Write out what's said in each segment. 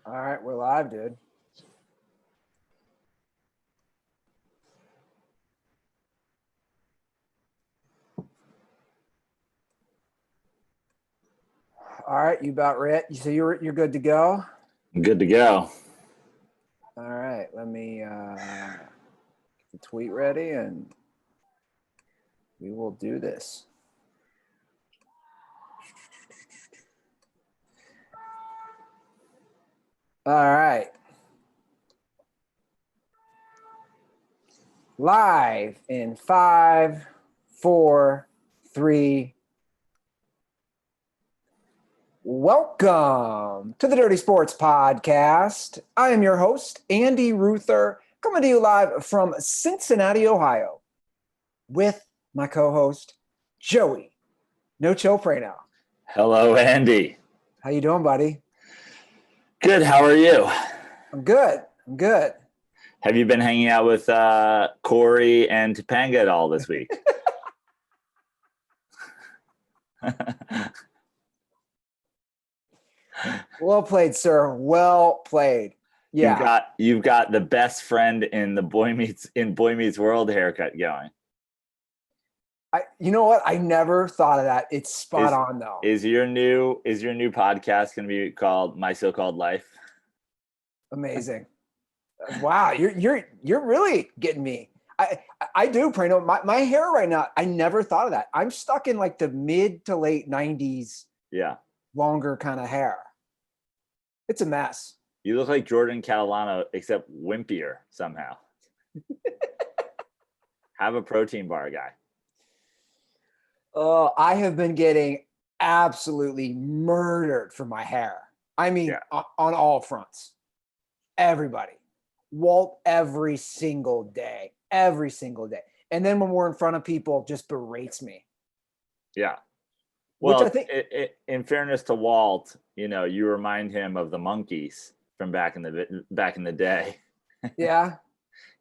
All right, we're live, dude. All right, you about ready? So you're good to go? Good to go. All right, let me get the tweet ready and we will do this. All right. Live in 5, 4, 3. Welcome to the Dirty Sports Podcast. I am your host, Andy Ruther, coming to you live from Cincinnati, Ohio, with my co-host, Joey No Chill Praino. Hello, Andy. How you doing, buddy? Good. How are you? I'm good. Have you been hanging out with Corey and Topanga at all this week? Well played, sir. Well played. Yeah. You've got the best friend in the Boy Meets World haircut going. You know what? I never thought of that. It's spot on though. Is your new podcast going to be called My So-Called Life? Amazing. Wow, you're really getting me. I do, Praino. My hair right now, I never thought of that. I'm stuck in like the mid to late 90s. Yeah. Longer kind of hair. It's a mess. You look like Jordan Catalano, except wimpier somehow. Have a protein bar, guy. Oh, I have been getting absolutely murdered for my hair. I mean, Yeah. on all fronts. Everybody. Walt every single day. And then when we're in front of people, just berates me. Yeah. Well, Which I think, in fairness to Walt, you remind him of the monkeys from back in the day. yeah.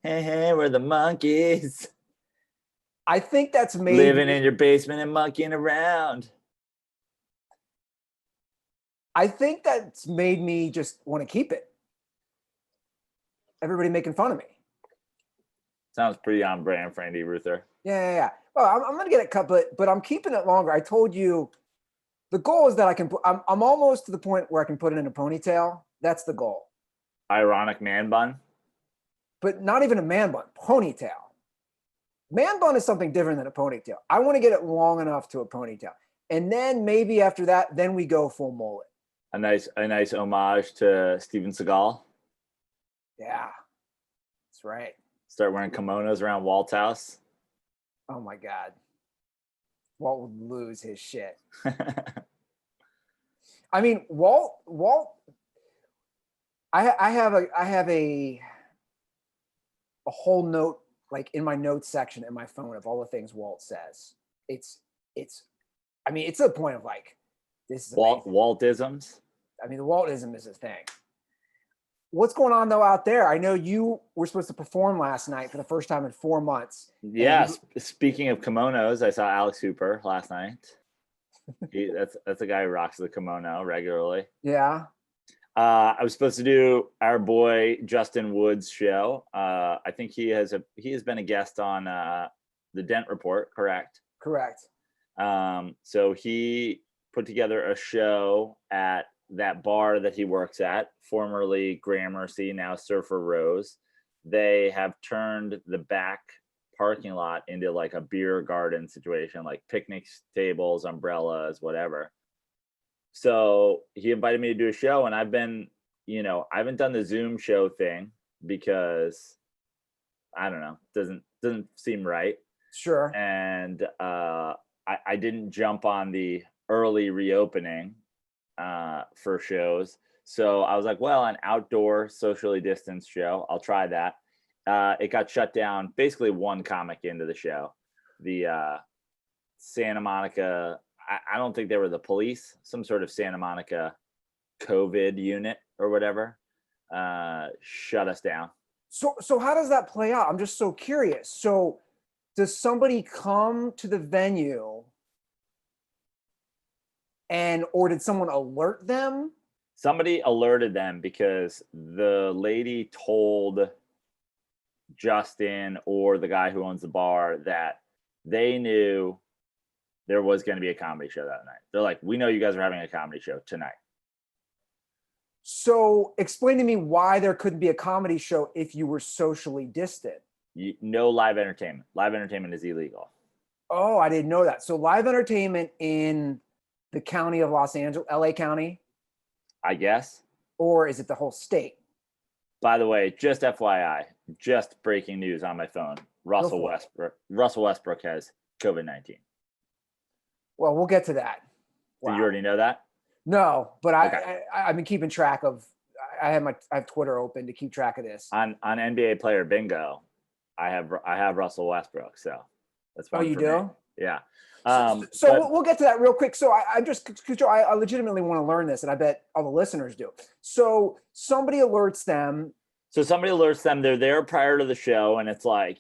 Hey, we're the monkeys. I think that's made Living in your basement and monkeying around. I think that's made me just want to keep it. Everybody making fun of me. Sounds pretty on brand for Andy Ruther. Yeah. Well, I'm going to get it cut, but I'm keeping it longer. I told you the goal is that I can put, I'm almost to the point where I can put it in a ponytail. That's the goal. Ironic man bun? But not even a man bun, ponytail. Man bun is something different than a ponytail. I want to get it long enough to a ponytail. And then maybe after that, then we go full mullet. A nice homage to Steven Seagal. Yeah, that's right. Start wearing kimonos around Walt's house. Oh my God. Walt would lose his shit. I mean, Walt, I have a whole note, like in my notes section in my phone of all the things Walt says. It's to the point of like, this is amazing. Waltisms. I mean, the Waltism is a thing. What's going on though out there? I know you were supposed to perform last night for the first time in 4 months. Yeah. Speaking of kimonos, I saw Alex Hooper last night. That's a guy who rocks the kimono regularly. Yeah. I was supposed to do our boy Justin Wood's show. I think he has been a guest on the Dent Report, correct? Correct. So he put together a show at that bar that he works at, formerly Gramercy, now Surfer Rose. They have turned the back parking lot into like a beer garden situation, like picnic tables, umbrellas, whatever. So he invited me to do a show, and I haven't done the Zoom show thing because I don't know, doesn't seem right. Sure. And I didn't jump on the early reopening for shows. So I was like, well, an outdoor socially distanced show, I'll try that. It got shut down basically one comic into the show. The Santa Monica, I don't think they were the police, some sort of Santa Monica COVID unit or whatever, shut us down. So how does that play out? I'm just so curious. So does somebody come to the venue or did someone alert them? Somebody alerted them because the lady told Justin or the guy who owns the bar that they knew there was going to be a comedy show that night. They're like, we know you guys are having a comedy show tonight. So explain to me why there couldn't be a comedy show if you were socially distant. No live entertainment. Live entertainment is illegal. Oh, I didn't know that. So live entertainment in the county of Los Angeles, LA County, I guess. or is it the whole state? By the way, just FYI, just breaking news on my phone. Russell Westbrook has COVID-19. Well, we'll get to that. Did you already know that? No, but Okay. I've been keeping track of. I have Twitter open to keep track of this. On NBA player bingo, I have Russell Westbrook. So that's fun. Oh, you do? Me. Yeah. So we'll get to that real quick. So I legitimately want to learn this, and I bet all the listeners do. So somebody alerts them. They're there prior to the show, and it's like,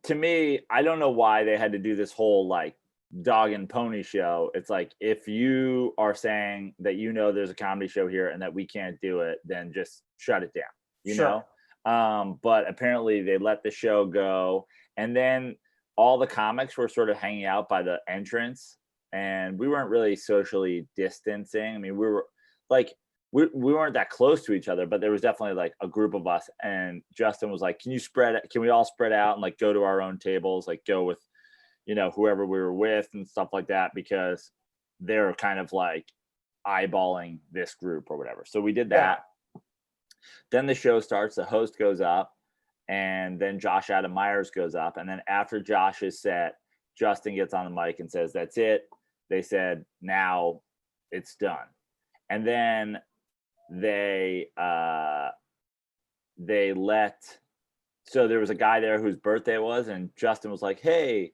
to me, I don't know why they had to do this whole like dog and pony show. It's like, if you are saying that there's a comedy show here and that we can't do it, then just shut it down. You Sure. know. But apparently they let the show go, and then all the comics were sort of hanging out by the entrance, and we weren't really socially distancing. I mean, we were like, we weren't that close to each other, but there was definitely like a group of us. And Justin was like, can we all spread out and like go to our own tables, like go with, whoever we were with and stuff like that, because they're kind of like eyeballing this group or whatever. So we did that. Yeah. Then the show starts, the host goes up, and then Josh Adam Myers goes up. And then after Josh's set, Justin gets on the mic and says, that's it. They said, now it's done. And then they so there was a guy there whose birthday it was, and Justin was like, hey,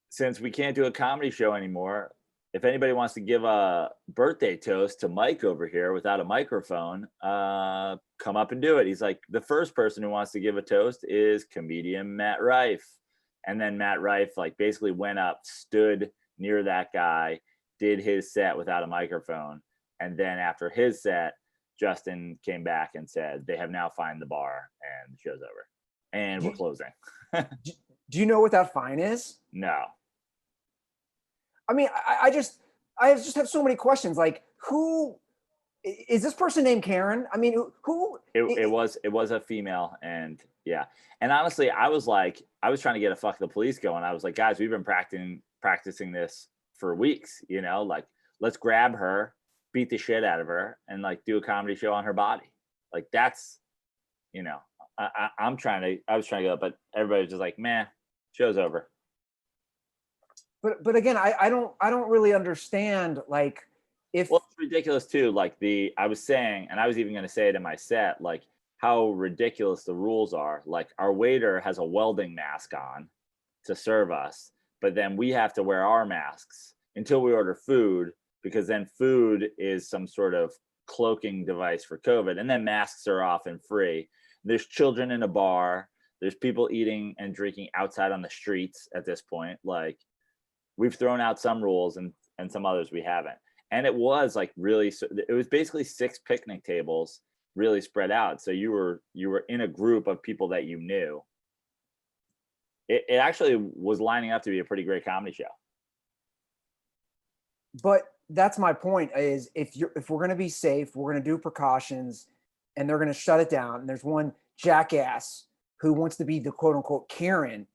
since we can't do a comedy show anymore, if anybody wants to give a birthday toast to Mike over here without a microphone, come up and do it. He's like, the first person who wants to give a toast is comedian Matt Rife. And then Matt Rife like basically went up, stood near that guy, did his set without a microphone. And then after his set, Justin came back and said, they have now fined the bar and the show's over. And we're closing. Do you know what that fine is? No. I mean, I just have so many questions. Like, who is this person named Karen? I mean, who? It was a female, and yeah. And honestly, I was trying to get a fuck the police going. I was like, guys, we've been practicing this for weeks. Like, let's grab her, beat the shit out of her, and like do a comedy show on her body. Like, that's, I was trying to go, but everybody was just like, man, show's over. But again, I don't really understand, like, if. Well, it's ridiculous too. Like I was saying, and I was even going to say it in my set, like how ridiculous the rules are. Like, our waiter has a welding mask on to serve us, but then we have to wear our masks until we order food, because then food is some sort of cloaking device for COVID, and then masks are off and free. There's children in a bar. There's people eating and drinking outside on the streets at this point. Like, we've thrown out some rules and some others we haven't. And it was like it was basically 6 picnic tables really spread out. So you were in a group of people that you knew. It actually was lining up to be a pretty great comedy show. But that's my point, is if we're going to be safe, we're going to do precautions, and they're going to shut it down. And there's one jackass who wants to be the quote unquote Karen.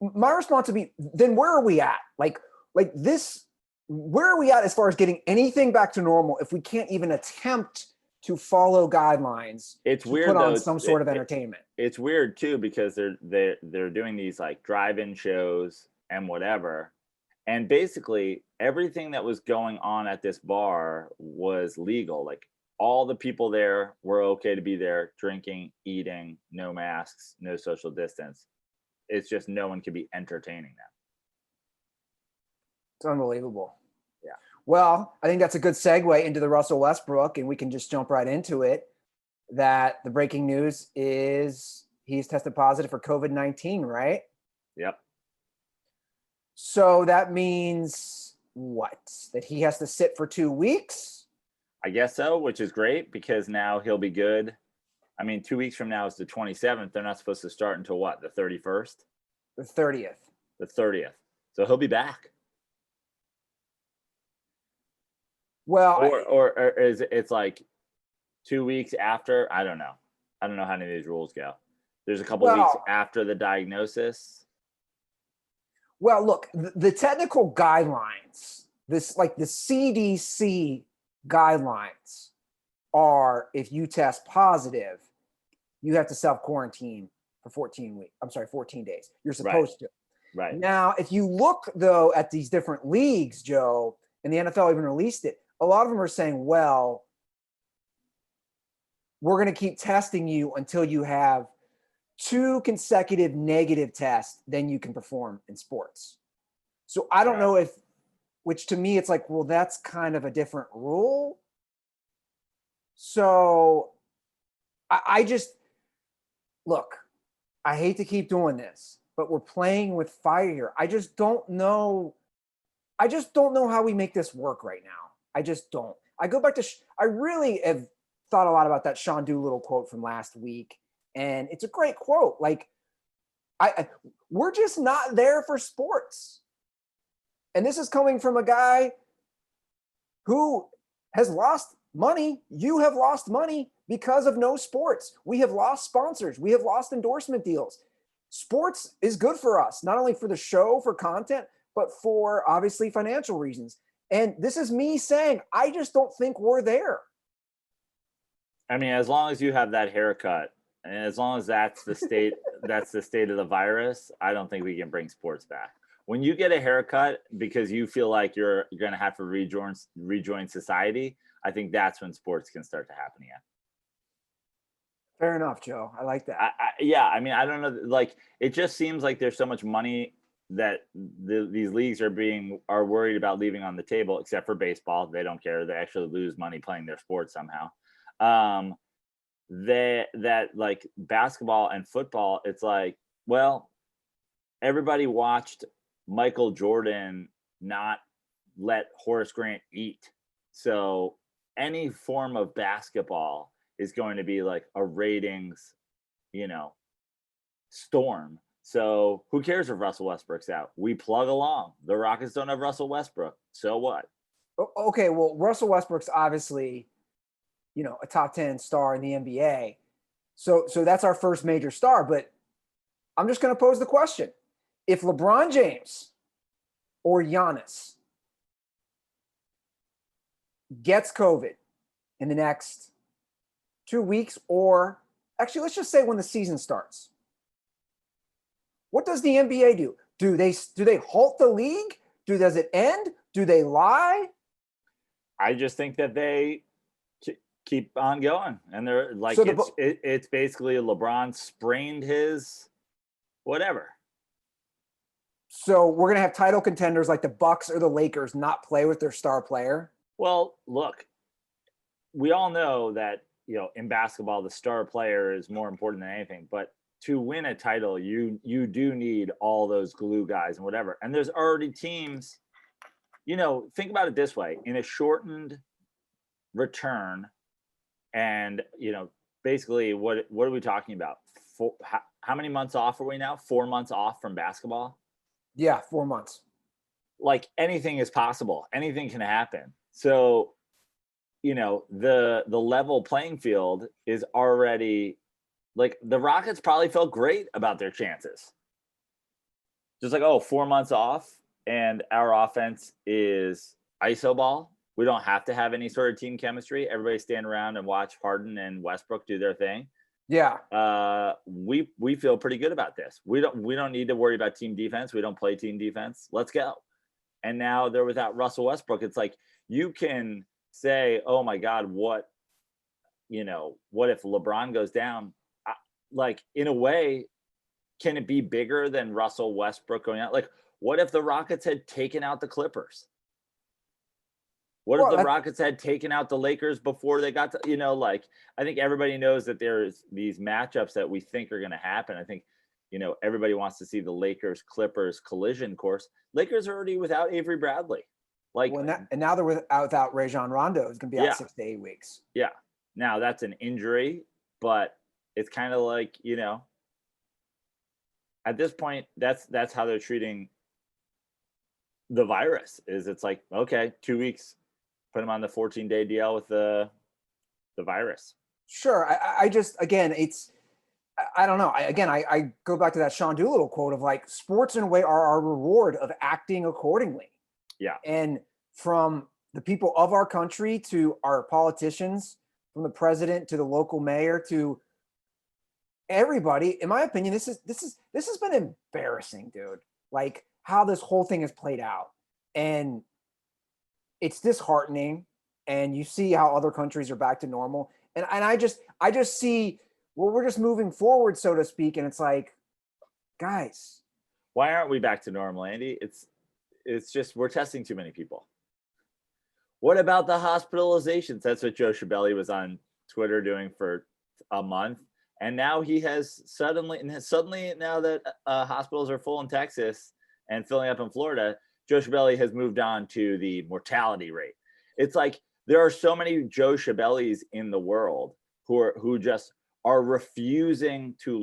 My response would be, then where are we at? Like this, where are we at as far as getting anything back to normal if we can't even attempt to follow guidelines? It's weird put on though, some sort of entertainment. It's weird too, because they're doing these like drive-in shows and whatever. And basically everything that was going on at this bar was legal. Like, all the people there were okay to be there, drinking, eating, no masks, no social distance. It's just no one could be entertaining them. It's unbelievable. Yeah. Well, I think that's a good segue into the Russell Westbrook, and we can just jump right into it. That the breaking news is he's tested positive for COVID-19, right? Yep. So that means that he has to sit for 2 weeks? I guess so, which is great because now he'll be good. I mean, 2 weeks from now is the 27th. They're not supposed to start until what? The 31st? The 30th. The 30th. So he'll be back. Well, or is it's like 2 weeks after? I don't know. I don't know how any of these rules go. There's a couple weeks after the diagnosis. Well, look, the technical guidelines, this like the CDC guidelines are if you test positive, you have to self-quarantine for 14 days. You're supposed to. Right. Now, if you look, though, at these different leagues, Joe, and the NFL even released it, a lot of them are saying, well, we're going to keep testing you until you have 2 consecutive negative tests, then you can perform in sports. So I don't know which to me, it's like, well, that's kind of a different rule. So I just, look, I hate to keep doing this, but we're playing with fire here. I just don't know how we make this work right now. I just don't. I go back to, I really have thought a lot about that Sean Doolittle quote from last week. And it's a great quote. Like, we're just not there for sports. And this is coming from a guy who has lost money. You have lost money because of no sports. We have lost sponsors. We have lost endorsement deals. Sports is good for us, not only for the show, for content, but for obviously financial reasons. And this is me saying, I just don't think we're there. I mean, as long as you have that haircut, and as long as that's the state, that's the state of the virus, I don't think we can bring sports back. When you get a haircut because you feel like you're going to have to rejoin society, I think that's when sports can start to happen again. Fair enough, Joe. I like that. Yeah, I mean, I don't know. Like, it just seems like there's so much money that these leagues are worried about leaving on the table, except for baseball. They don't care. They actually lose money playing their sport somehow. That like basketball and football, it's like, well, everybody watched Michael Jordan not let Horace Grant eat. So any form of basketball is going to be like a ratings, storm. So who cares if Russell Westbrook's out? We plug along. The Rockets don't have Russell Westbrook. So what? Okay, well, Russell Westbrook's obviously, a top 10 star in the NBA. So that's our first major star. But I'm just going to pose the question. If LeBron James or Giannis gets COVID in the next 2 weeks, or actually, let's just say when the season starts, what does the NBA do? Do they halt the league? Does it end? Do they lie? I just think that they keep on going, and they're like, it's basically LeBron sprained his whatever. So we're gonna have title contenders like the Bucks or the Lakers not play with their star player. Well, look, we all know that in basketball the star player is more important than anything, but to win a title, you do need all those glue guys and whatever. And there's already teams. Think about it this way: in a shortened return. And, basically what are we talking about? How many months off are we now? 4 months off from basketball? Yeah, 4 months. Like, anything is possible. Anything can happen. So, the level playing field is already, like, the Rockets probably felt great about their chances. Just like, 4 months off and our offense is iso ball. We don't have to have any sort of team chemistry. Everybody stand around and watch Harden and Westbrook do their thing. Yeah. We feel pretty good about this. We don't need to worry about team defense. We don't play team defense. Let's go. And now they're without Russell Westbrook. It's like, you can say, oh my God, what if LeBron goes down? Like, in a way, can it be bigger than Russell Westbrook going out? Like, what if the Rockets had taken out the Clippers? What if the Rockets had taken out the Lakers before they got to, I think everybody knows that there's these matchups that we think are going to happen. I think, everybody wants to see the Lakers-Clippers collision course. Lakers are already without Avery Bradley. Like, and now they're without Rajon Rondo, who's going to be out Yeah. 6 to 8 weeks. yeah. Now that's an injury, but it's kind of like, at this point, that's how they're treating the virus. Is it's like, okay, 2 weeks, put him on the 14-day DL with the virus. Sure. I just, again, I don't know. I go back to that Sean Doolittle quote of like, sports in a way are our reward of acting accordingly. Yeah. And from the people of our country to our politicians, from the president to the local mayor to everybody, in my opinion, this has been embarrassing, dude. Like how this whole thing has played out. And it's disheartening. And you see how other countries are back to normal. And I just see, well, we're just moving forward, so to speak. And it's like, guys, why aren't we back to normal, Andy? It's just we're testing too many people. What about the hospitalizations? That's what Joe Schiavelli was on Twitter doing for a month. And now he has suddenly now that hospitals are full in Texas and filling up in Florida, Joe Schiavelli has moved on to the mortality rate. It's like there are so many Joe Schiavellis in the world who just are refusing to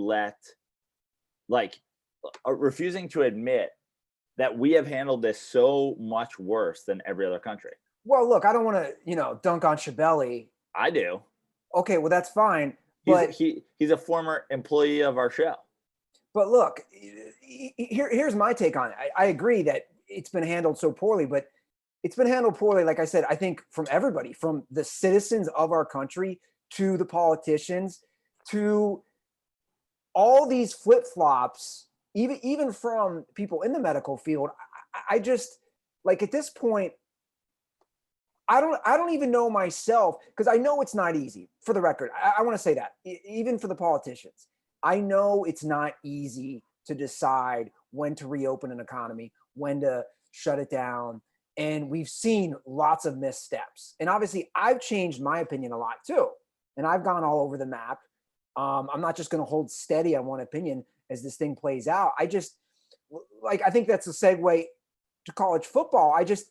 refusing to admit that we have handled this so much worse than every other country. Well, look, I don't want to, dunk on Schiavelli. I do. Okay, well, that's fine. But he's a former employee of our show. But look, here's my take on it. I agree that it's been handled so poorly, but it's been handled poorly, like I said, I think from everybody, from the citizens of our country to the politicians to all these flip-flops, even from people in the medical field. I just, like, at this point, I don't even know myself, because I know it's not easy. For the record, I want to say that, even for the politicians, I know it's not easy to decide when to reopen an economy, when to shut it down. And we've seen lots of missteps. And obviously, I've changed my opinion a lot too. And I've gone all over the map. I'm not just going to hold steady on one opinion as this thing plays out. I think that's a segue to college football. I just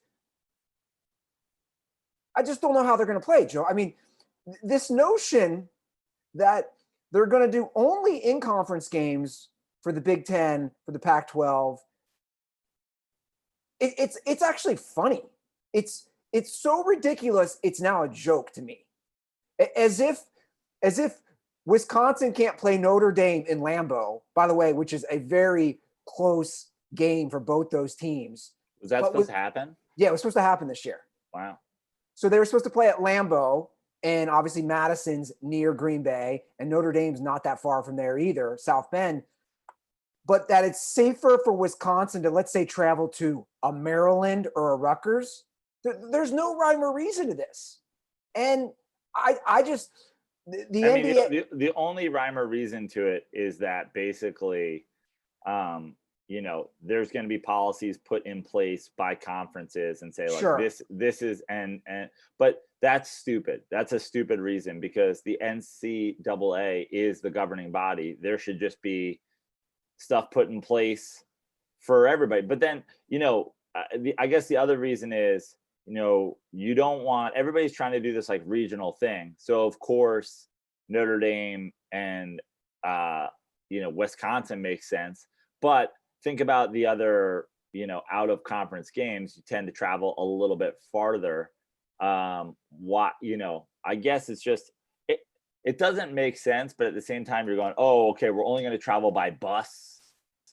don't know how they're going to play, Joe. I mean, this notion that they're going to do only in-conference games for the Big Ten, for the Pac-12, it's actually funny. It's so ridiculous. It's now a joke to me. As if Wisconsin can't play Notre Dame in Lambeau, by the way, which is a very close game for both those teams. Was that supposed to happen? Yeah, it was supposed to happen this year. Wow. So they were supposed to play at Lambeau, and obviously Madison's near Green Bay, and Notre Dame's not that far from there either, South Bend. But that it's safer for Wisconsin to, let's say, travel to a Maryland or a Rutgers. There's no rhyme or reason to this. And I just – the only rhyme or reason to it is that basically, there's going to be policies put in place by conferences and say like sure. this is but that's stupid. That's a stupid reason, because the NCAA is the governing body. There should just be stuff put in place for everybody. But then, I guess the other reason is, you don't want, everybody's trying to do this like regional thing. So of course, Notre Dame and, Wisconsin makes sense. But think about the other, out of conference games, you tend to travel a little bit farther. I guess it's just, it doesn't make sense, but at the same time, you're going, oh, okay, we're only going to travel by bus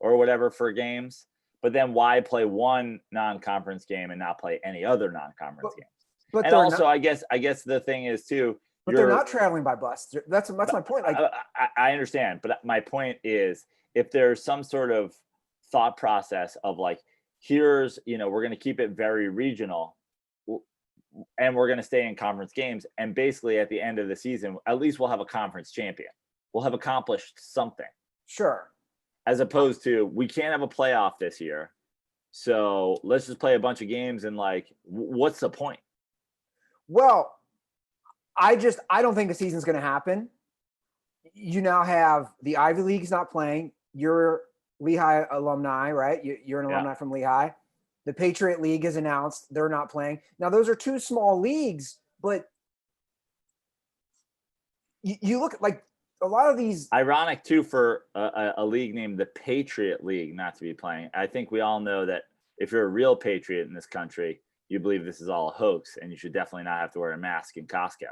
or whatever for games. But then why play one non-conference game and not play any other non-conference games? But and also, I guess the thing is too. But they're not traveling by bus. That's my point. Like, I understand, but my point is, if there's some sort of thought process of like, here's, we're going to keep it very regional, and we're going to stay in conference games, and basically at the end of the season, at least we'll have a conference champion. We'll have accomplished something. Sure. As opposed to, we can't have a playoff this year, so let's just play a bunch of games, and like, what's the point? Well, I don't think the season's going to happen. You now have the Ivy League's not playing. You're Lehigh alumni, right? You're an alumni from Lehigh. The Patriot League has announced they're not playing. Now, those are two small leagues, but you look like a lot of these. Ironic, too, for a league named the Patriot League not to be playing. I think we all know that if you're a real patriot in this country, you believe this is all a hoax, and you should definitely not have to wear a mask in Costco.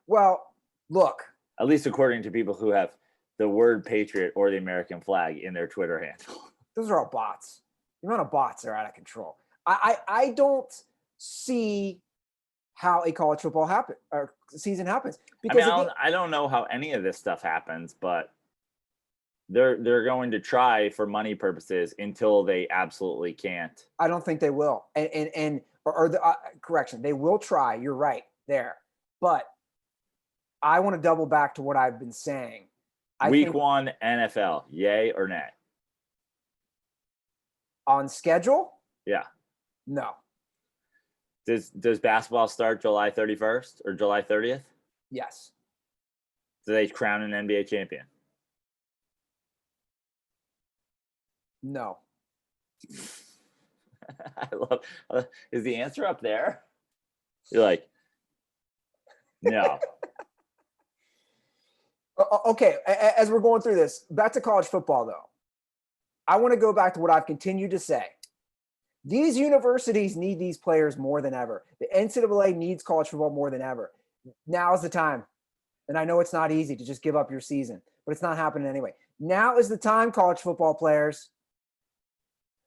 Well, look. At least according to people who have the word patriot or the American flag in their Twitter handle. Those are all bots. The amount of bots are out of control. I don't see how a college football season happens. Because I don't know how any of this stuff happens, but they're going to try for money purposes until they absolutely can't. I don't think they will. Correction, they will try. You're right there, but I want to double back to what I've been saying. Week 1 NFL, yay or nay? On schedule? Yeah. No. Does basketball start July 31st or July 30th? Yes. Do they crown an NBA champion? No. I love. Is the answer up there? You're like, no. Okay. As we're going through this, back to college football, though. I want to go back to what I've continued to say. These universities need these players more than ever. The NCAA needs college football more than ever. Now is the time. And I know it's not easy to just give up your season, but it's not happening anyway. Now is the time, college football players.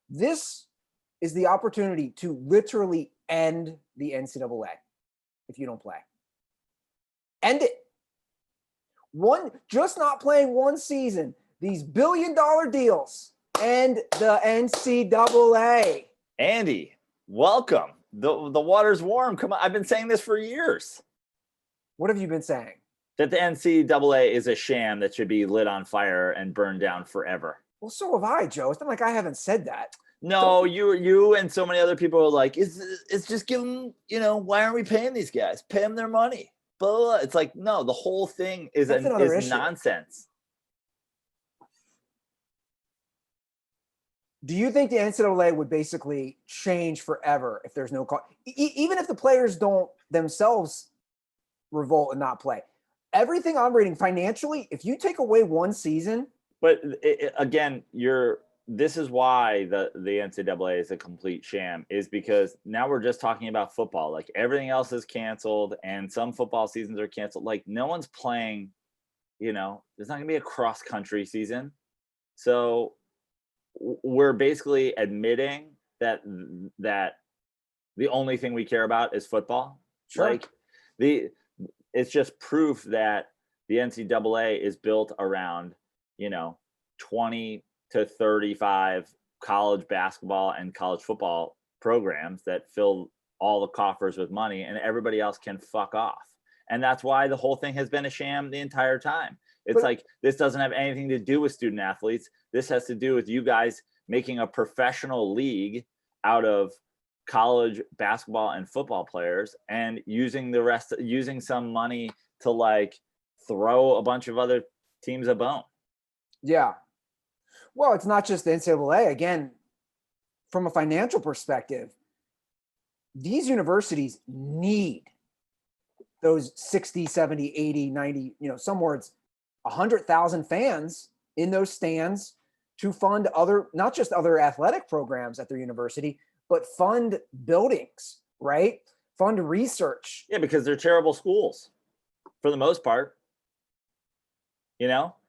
This is the opportunity to literally end the NCAA if you don't play. End it. Just not playing one season. These billion-dollar deals. And the NCAA. Andy, welcome. The water's warm. Come on. I've been saying this for years. What have you been saying? That the NCAA is a sham that should be lit on fire and burned down forever. Well, so have I, Joe. It's not like I haven't said that. No, you and so many other people are like, it's just giving, why aren't we paying these guys? Pay them their money. But it's like, no, the whole thing is nonsense. Do you think the NCAA would basically change forever if there's no even if the players don't themselves revolt and not play? Everything I'm reading financially, if you take away one season. But again, this is why the NCAA is a complete sham, is because now we're just talking about football. Like everything else is canceled and some football seasons are canceled. Like no one's playing, there's not going to be a cross country season. So we're basically admitting that the only thing we care about is football. Sure. Like it's just proof that the NCAA is built around, 20 to 35 college basketball and college football programs that fill all the coffers with money, and everybody else can fuck off. And that's why the whole thing has been a sham the entire time. It's like, this doesn't have anything to do with student athletes. This has to do with you guys making a professional league out of college basketball and football players and using some money to like throw a bunch of other teams a bone. Yeah. Well, it's not just the NCAA. Again, from a financial perspective, these universities need those 60, 70, 80, 90, some words, 100,000 fans in those stands to fund not just other athletic programs at their university, but fund buildings, right? Fund research. Yeah, because they're terrible schools for the most part.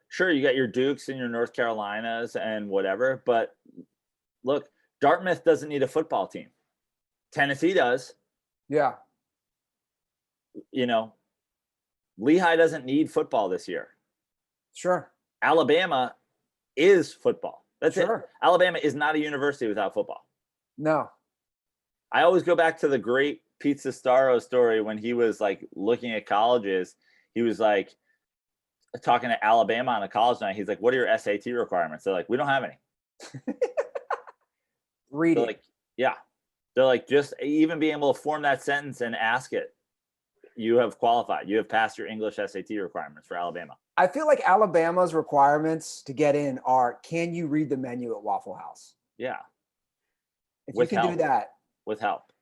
Sure, you got your Dukes and your North Carolinas and whatever, but look, Dartmouth doesn't need a football team. Tennessee does. Yeah. Lehigh doesn't need football this year. Sure. Alabama is football. That's sure. it. Alabama is not a university without football. No. I always go back to the great Pete Sestaro story when he was like looking at colleges. He was like talking to Alabama on a college night. He's like, "What are your SAT requirements?" They're like, "We don't have any." Read it. Like, yeah. They're like, just even being able to form that sentence and ask it, you have qualified. You have passed your English SAT requirements for Alabama. I feel like Alabama's requirements to get in are, can you read the menu at Waffle House? Yeah. If With you can help. do that. With help.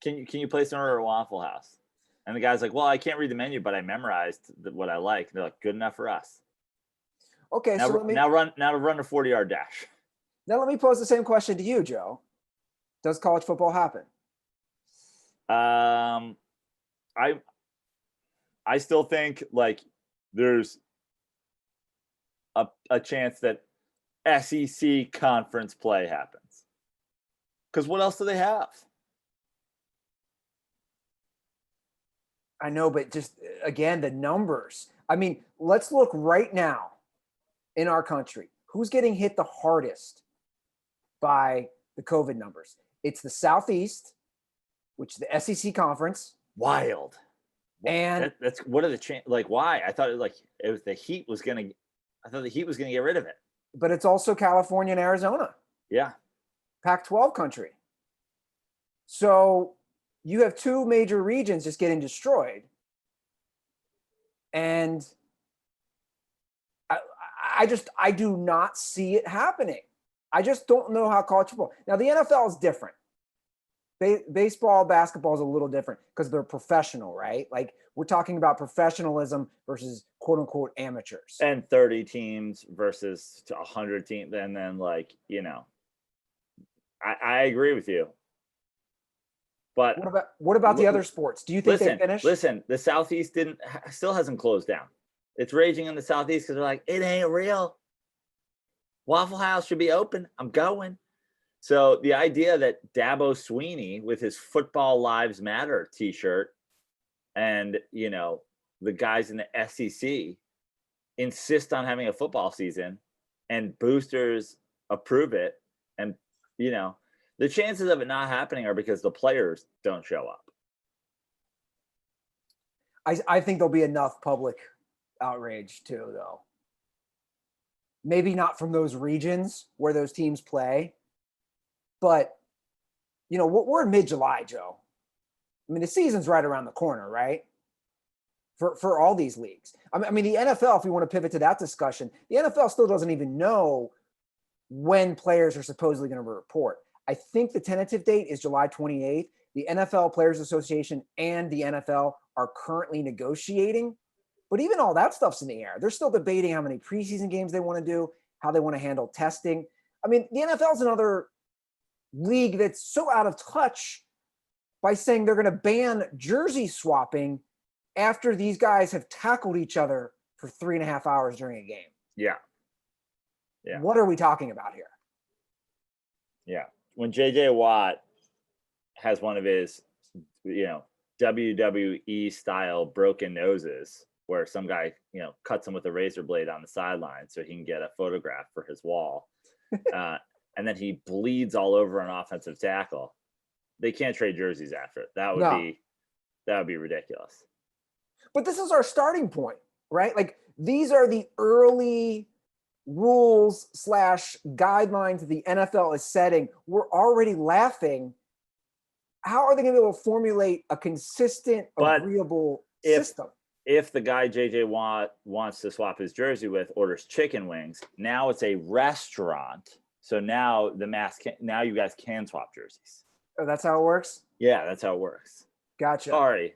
Can you place an order at Waffle House? And the guy's like, well, I can't read the menu, but I memorized what I like. And they're like, good enough for us. Okay, Now, so now run a 40-yard dash. Now let me pose the same question to you, Joe. Does college football happen? I still think like there's a chance that SEC conference play happens. Because what else do they have? I know, but just again, the numbers. I mean, let's look right now in our country. Who's getting hit the hardest by the COVID numbers? It's the Southeast, which is the SEC conference. Wild. And that's what are the chances? Like, why? I thought it was the Heat was gonna. I thought the Heat was gonna get rid of it. But it's also California and Arizona. Yeah. Pac-12 country. So you have two major regions just getting destroyed. And I do not see it happening. I just don't know how college football. Now the NFL is different. Baseball, basketball is a little different because they're professional, right? Like we're talking about professionalism versus quote unquote amateurs. And 30 teams versus 100 teams. And then like, I agree with you. But what about the other sports? Do you think they finished? Listen, the Southeast still hasn't closed down. It's raging in the Southeast because they're like, it ain't real. Waffle House should be open. I'm going. So the idea that Dabo Sweeney with his Football Lives Matter t-shirt and, the guys in the SEC insist on having a football season and boosters approve it. And, the chances of it not happening are because the players don't show up. I think there'll be enough public outrage too, though. Maybe not from those regions where those teams play, but we're in mid-July, Joe. I mean, the season's right around the corner, right? For all these leagues. I mean, the NFL, if we want to pivot to that discussion, the NFL still doesn't even know when players are supposedly going to report. I think the tentative date is July 28th. The NFL Players Association and the NFL are currently negotiating. But even all that stuff's in the air. They're still debating how many preseason games they want to do, how they want to handle testing. I mean, the NFL is another league that's so out of touch by saying they're going to ban jersey swapping after these guys have tackled each other for 3.5 hours during a game. Yeah. What are we talking about here? Yeah. When JJ Watt has one of his, WWE style broken noses where some guy, cuts him with a razor blade on the sideline so he can get a photograph for his wall. And then he bleeds all over an offensive tackle. They can't trade jerseys after it. That would be ridiculous. But this is our starting point, right? Like these are the early rules / guidelines the NFL is setting. We're already laughing. How are they going to be able to formulate a consistent, agreeable system? If the guy JJ Watt wants to swap his jersey with orders chicken wings, now it's a restaurant. So now now you guys can swap jerseys. Oh, that's how it works? Yeah, that's how it works. Gotcha. Sorry.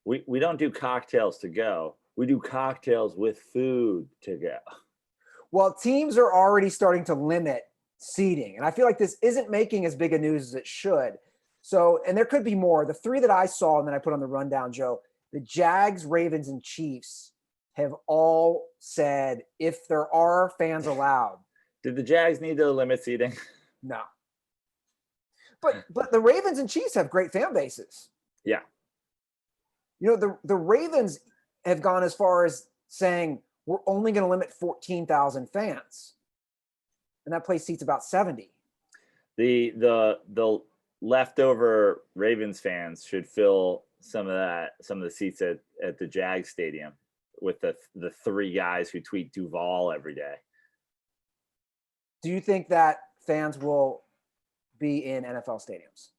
We don't do cocktails to go. We do cocktails with food to go. Well, teams are already starting to limit seating. And I feel like this isn't making as big a news as it should. So, and there could be more. The three that I saw and then I put on the rundown, Joe, the Jags, Ravens, and Chiefs have all said if there are fans allowed. Did the Jags need to limit seating? No. But the Ravens and Chiefs have great fan bases. Yeah. The Ravens have gone as far as saying we're only going to limit 14,000 fans. And that place seats about 70. The leftover Ravens fans should fill some of the seats at the Jags stadium with the three guys who tweet Duval every day. Do you think that fans will be in NFL stadiums?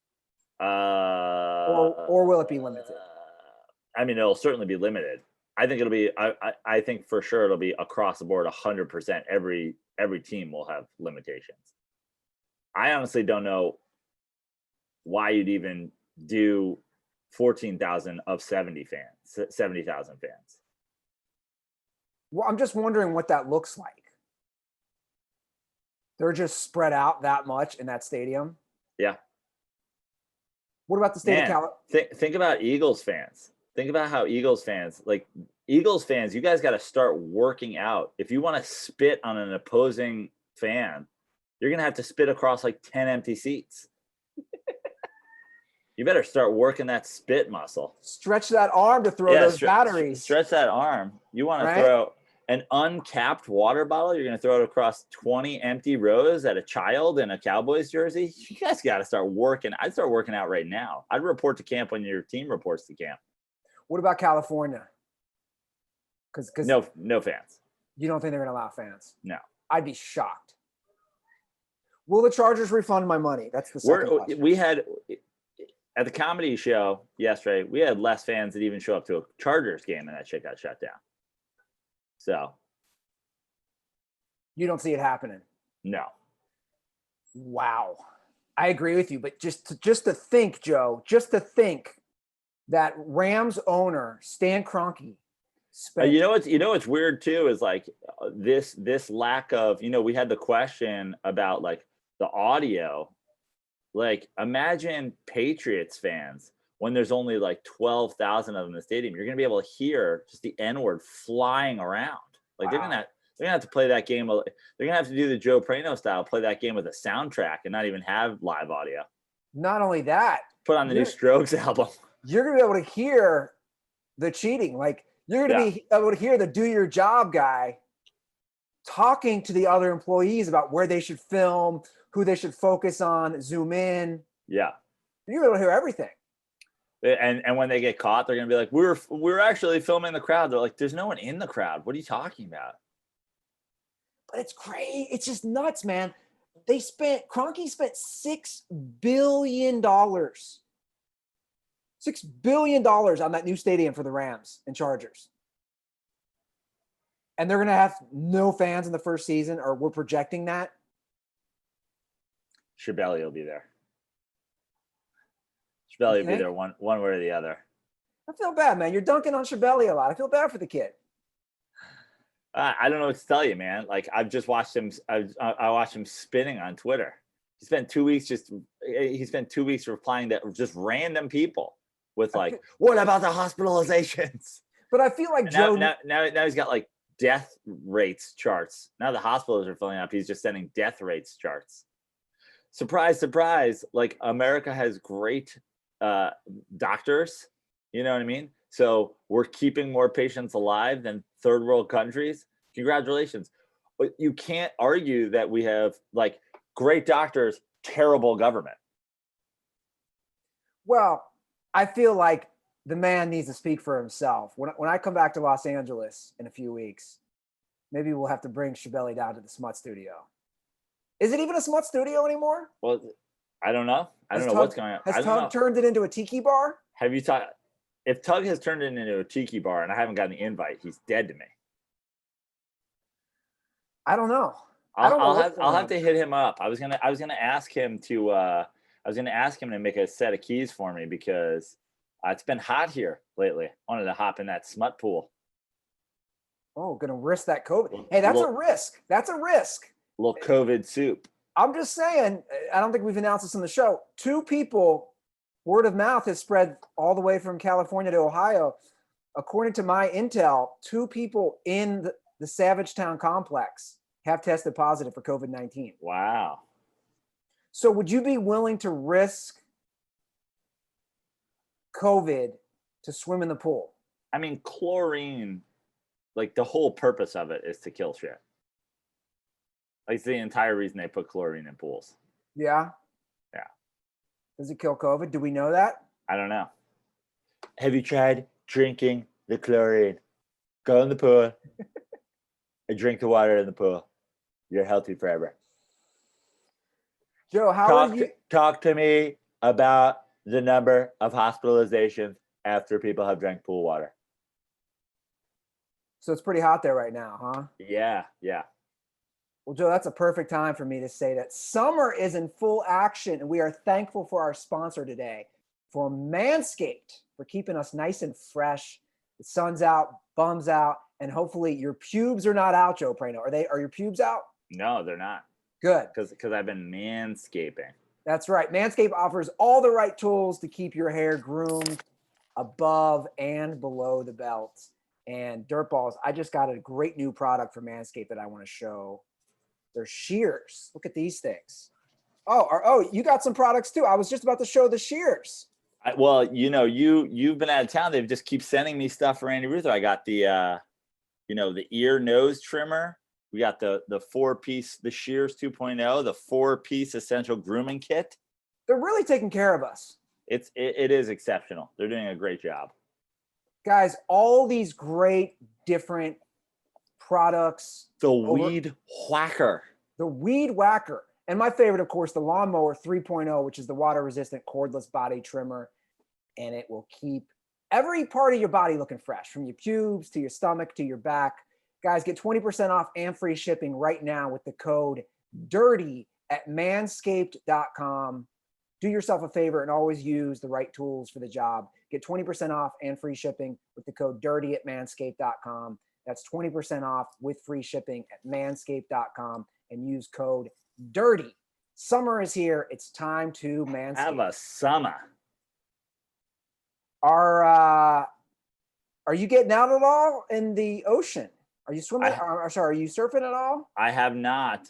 Or will it be limited? I mean, it'll certainly be limited. I think it'll be. I think for sure it'll be across the board, 100%. Every team will have limitations. I honestly don't know why you'd even do 14,000 of 70,000 fans. Well, I'm just wondering what that looks like. They're just spread out that much in that stadium. Yeah. What about the state of Man, California? think about Eagles fans. Think about how Eagles fans, you guys got to start working out. If you want to spit on an opposing fan, you're going to have to spit across like 10 empty seats. You better start working that spit muscle. Stretch that arm to throw those batteries. Stretch that arm. You want to Right? throw an uncapped water bottle, you're going to throw it across 20 empty rows at a child in a Cowboys jersey. You guys got to start working. I'd start working out right now. I'd report to camp when your team reports to camp. What about California? Because no fans. You don't think they're going to allow fans? No. I'd be shocked. Will the Chargers refund my money? That's the second question. We had at the comedy show yesterday, we had less fans that even show up to a Chargers game, and that shit got shut down. So you don't see it happening? No. Wow. I agree with you, but just to think, Joe, that Rams owner Stan Kroenke spent. You know what's weird too is like this lack of, we had the question about like the audio. Like imagine Patriots fans when there's only like 12,000 of them in the stadium. You're gonna be able to hear just the N-word flying around. Like wow. they're gonna have to play that game. They're gonna have to do the Joe Praino style, play that game with a soundtrack and not even have live audio. Not only that, put on the new Strokes album. You're gonna be able to hear the cheating. Like you're gonna be able to hear the do your job guy talking to the other employees about where they should film, who they should focus on, zoom in. Yeah. You're able to hear everything. And when they get caught, they're gonna be like, we're actually filming the crowd. They're like, there's no one in the crowd. What are you talking about? But it's great. It's just nuts, man. Kroenke spent $6 billion. $6 billion on that new stadium for the Rams and Chargers. And they're gonna have no fans in the first season, or we're projecting that. Shabelli will be there. Shabelli will be there one way or the other. I feel bad, man. You're dunking on Shabelli a lot. I feel bad for the kid. I don't know what to tell you, man. Like I've just watched him. I watched him spinning on Twitter. He spent 2 weeks replying to just random people with like, "What about the hospitalizations?" But I feel like Joe now he's got like death rates charts. Now the hospitals are filling up. He's just sending death rates charts. Surprise, surprise! Like America has great doctors. You know what I mean? So we're keeping more patients alive than third world countries. Congratulations. But you can't argue that we have like great doctors, terrible government. Well, I feel like the man needs to speak for himself. When I come back to Los Angeles in a few weeks, maybe we'll have to bring Shabelli down to the Smut Studio. Is it even a Smut Studio anymore? Well, I don't know. I don't know what's going on. Has Tug turned it into a tiki bar? Have you talked? If Tug has turned it into a tiki bar and I haven't gotten the invite, he's dead to me. I don't know. I'll have to hit him up. I was gonna ask him to make a set of keys for me because it's been hot here lately. I wanted to hop in that smut pool. Oh, gonna risk that COVID. Hey, that's a risk. That's a risk. A little COVID soup. I'm just saying, I don't think we've announced this on the show. 2 people, word of mouth has spread all the way from California to Ohio. According to my intel, 2 people in the Savage Town complex have tested positive for COVID-19. Wow. So would you be willing to risk COVID to swim in the pool? I mean, chlorine, like the whole purpose of it is to kill shit. Like it's the entire reason they put chlorine in pools. Yeah? Yeah. Does it kill COVID? Do we know that? I don't know. Have you tried drinking the chlorine? Go in the pool and drink the water in the pool. You're healthy forever. Joe, how talk to me about the number of hospitalizations after people have drank pool water. So it's pretty hot there right now, huh? Yeah. Well, Joe, that's a perfect time for me to say that summer is in full action, and we are thankful for our sponsor today, for Manscaped, for keeping us nice and fresh. The sun's out, bum's out, and hopefully your pubes are not out, Joe Praino. Are your pubes out? No, they're not. Good. Because I've been manscaping. That's right. Manscaped offers all the right tools to keep your hair groomed above and below the belt. And Dirtballs, I just got a great new product from Manscaped that I want to show. They're shears. Look at these things. Oh, you got some products too. I was just about to show the shears. Well, you've been out of town. They just keep sending me stuff for Andy Ruther. I got the the ear nose trimmer. We got the 4-piece, the Shears 2.0, the 4-piece essential grooming kit. They're really taking care of us. It is exceptional. They're doing a great job. Guys, all these great different products. The Weed Whacker. The Weed Whacker. And my favorite, of course, the Lawnmower 3.0, which is the water-resistant cordless body trimmer. And it will keep every part of your body looking fresh, from your pubes to your stomach to your back. Guys, get 20% off and free shipping right now with the code DIRTY at manscaped.com. Do yourself a favor and always use the right tools for the job. Get 20% off and free shipping with the code DIRTY at manscaped.com. That's 20% off with free shipping at manscaped.com and use code DIRTY. Summer is here. It's time to manscape. Have a summer. Are you getting out at all in the ocean? Are you swimming? Are you surfing at all? I have not.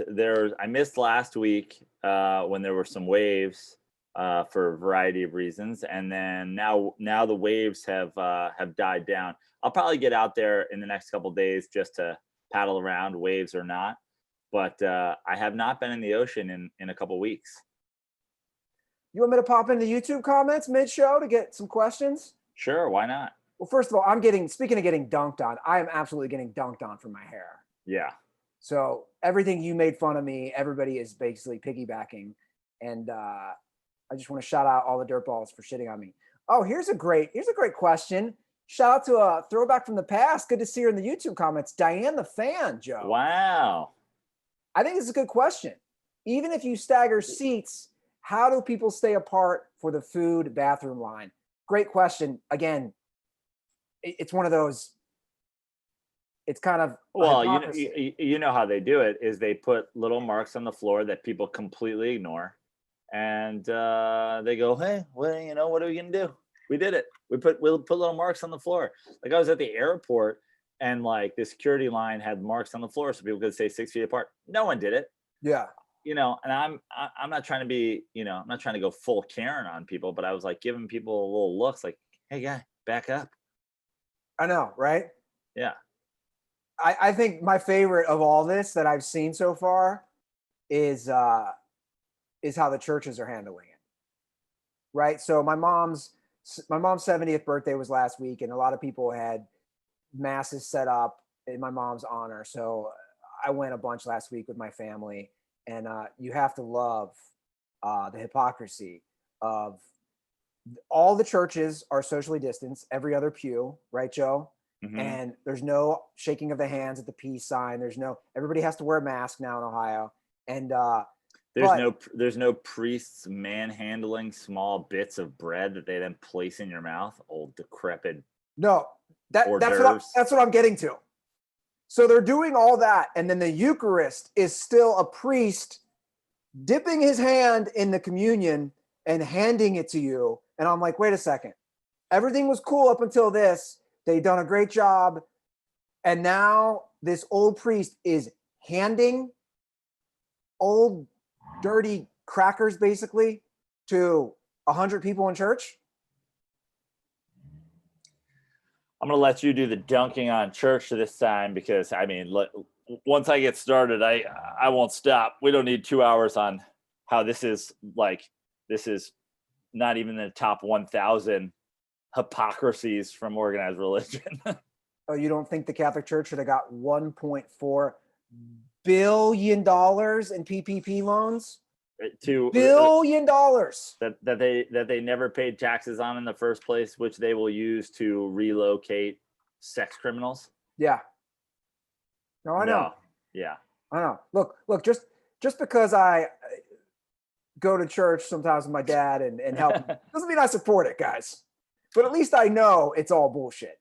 I missed last week when there were some waves for a variety of reasons, and then now the waves have died down. I'll probably get out there in the next couple of days just to paddle around, waves or not. But I have not been in the ocean in a couple of weeks. You want me to pop into YouTube comments mid-show to get some questions? Sure, why not? Well, first of all, speaking of getting dunked on, I am absolutely getting dunked on for my hair. Yeah. So everything you made fun of me, everybody is basically piggybacking. And I just want to shout out all the dirtballs for shitting on me. Oh, here's a great question. Shout out to a throwback from the past. Good to see her in the YouTube comments. Diane the Fan, Joe. Wow. I think this is a good question. Even if you stagger seats, how do people stay apart for the food bathroom line? Great question. Again, it's one of those, it's kind of, well, you know how they do it is they put little marks on the floor that people completely ignore. And they go, hey, well, what are we going to do? We did it. We'll put little marks on the floor. Like I was at the airport and like the security line had marks on the floor so people could stay 6 feet apart. No one did it. Yeah. And I'm not trying to be, I'm not trying to go full Karen on people, but I was like giving people a little looks like, hey guy, back up. I know, right? Yeah. I think my favorite of all this that I've seen so far is how the churches are handling it. Right. So my mom's 70th birthday was last week, and a lot of people had masses set up in my mom's honor. So I went a bunch last week with my family, and you have to love the hypocrisy of all the churches are socially distanced, every other pew, right, Joe? Mm-hmm. And there's no shaking of the hands at the peace sign. Everybody has to wear a mask now in Ohio. And there's no priests manhandling small bits of bread that they then place in your mouth. Old decrepit. No, that's what I'm getting to. So they're doing all that, and then the Eucharist is still a priest dipping his hand in the communion and handing it to you. And I'm like, wait a second. Everything was cool up until this. They've done a great job. And now this old priest is handing old dirty crackers basically to 100 people in church. I'm going to let you do the dunking on church this time because, once I get started, I won't stop. We don't need 2 hours on how this is not even in the top 1,000 hypocrisies from organized religion. Oh, you don't think the Catholic Church should have got $1.4 billion in PPP loans? $1 billion that they never paid taxes on in the first place, which they will use to relocate sex criminals. Yeah. No, I know. Yeah. I don't know. Look, just because I go to church sometimes with my dad and help him doesn't mean I support it, guys. But at least I know it's all bullshit.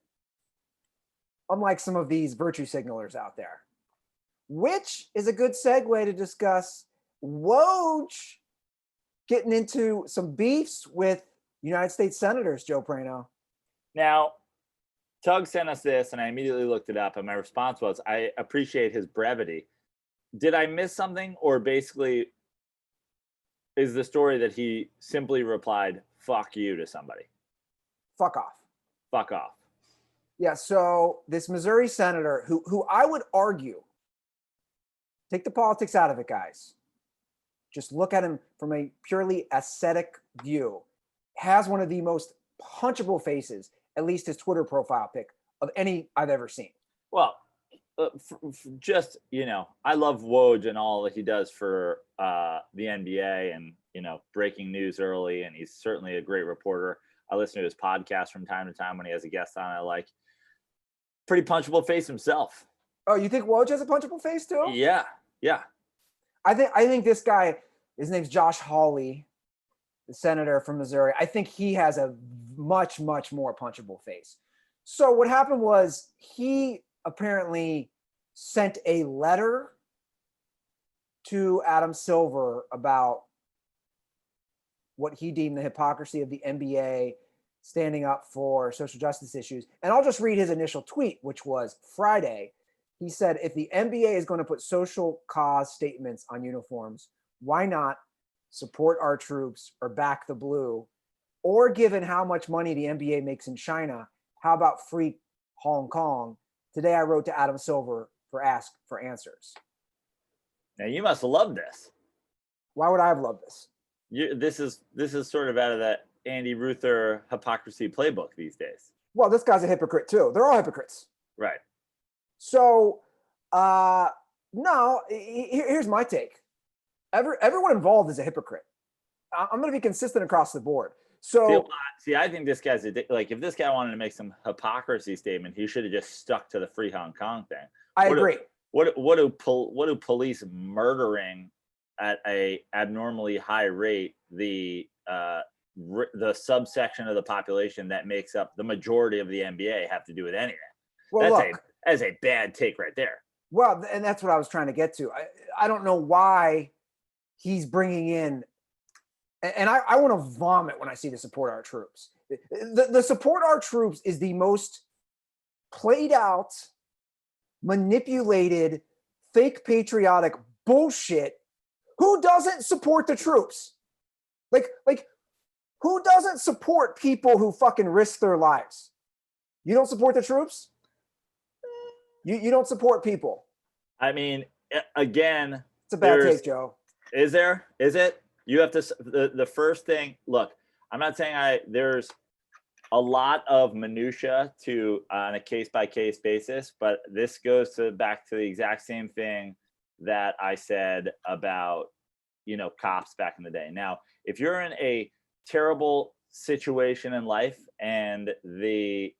Unlike some of these virtue signalers out there. Which is a good segue to discuss Woj getting into some beefs with United States senators, Joe Praino. Now, Tug sent us this, and I immediately looked it up, and my response was, I appreciate his brevity. Did I miss something, or basically is the story that he simply replied, fuck you to somebody? Fuck off. Fuck off. Yeah, so this Missouri senator, who I would argue, take the politics out of it, guys. Just look at him from a purely aesthetic view. Has one of the most punchable faces, at least his Twitter profile pic, of any I've ever seen. Well, just, I love Woj and all that he does for the NBA and, breaking news early. And he's certainly a great reporter. I listen to his podcast from time to time when he has a guest on. I like. Pretty punchable face himself. Oh, you think Woj has a punchable face too? Yeah. I think this guy, his name's Josh Hawley, the senator from Missouri. I think he has a much, much more punchable face. So what happened was he apparently sent a letter to Adam Silver about what he deemed the hypocrisy of the NBA standing up for social justice issues. And I'll just read his initial tweet, which was Friday. He said, if the NBA is going to put social cause statements on uniforms, why not support our troops or back the blue? Or given how much money the NBA makes in China, how about free Hong Kong? Today I wrote to Adam Silver for ask for answers. Now you must have loved this. Why would I have loved this? This is sort of out of that Andy Ruther hypocrisy playbook these days. Well, this guy's a hypocrite too. They're all hypocrites. Right. So, no, here's my take. Everyone involved is a hypocrite. I'm going to be consistent across the board. So, see, I think this guy's if this guy wanted to make some hypocrisy statement, he should have just stuck to the free Hong Kong thing. I agree. What do police murdering at a abnormally high rate the subsection of the population that makes up the majority of the NBA have to do with anything? Well, that's a bad take right there. Well, and that's what I was trying to get to. I don't know why he's bringing in, and I want to vomit when I see the support our troops. The support our troops is the most played out, manipulated, fake patriotic bullshit. Who doesn't support the troops? Like who doesn't support people who fucking risk their lives? You don't support the troops? You don't support people. I mean, again, it's a bad take, Joe. Is there? Is it? You have to. The first thing. Look, I'm not saying there's a lot of minutia to on a case by case basis, but this goes back to the exact same thing that I said about cops back in the day. Now, if you're in a terrible situation in life and the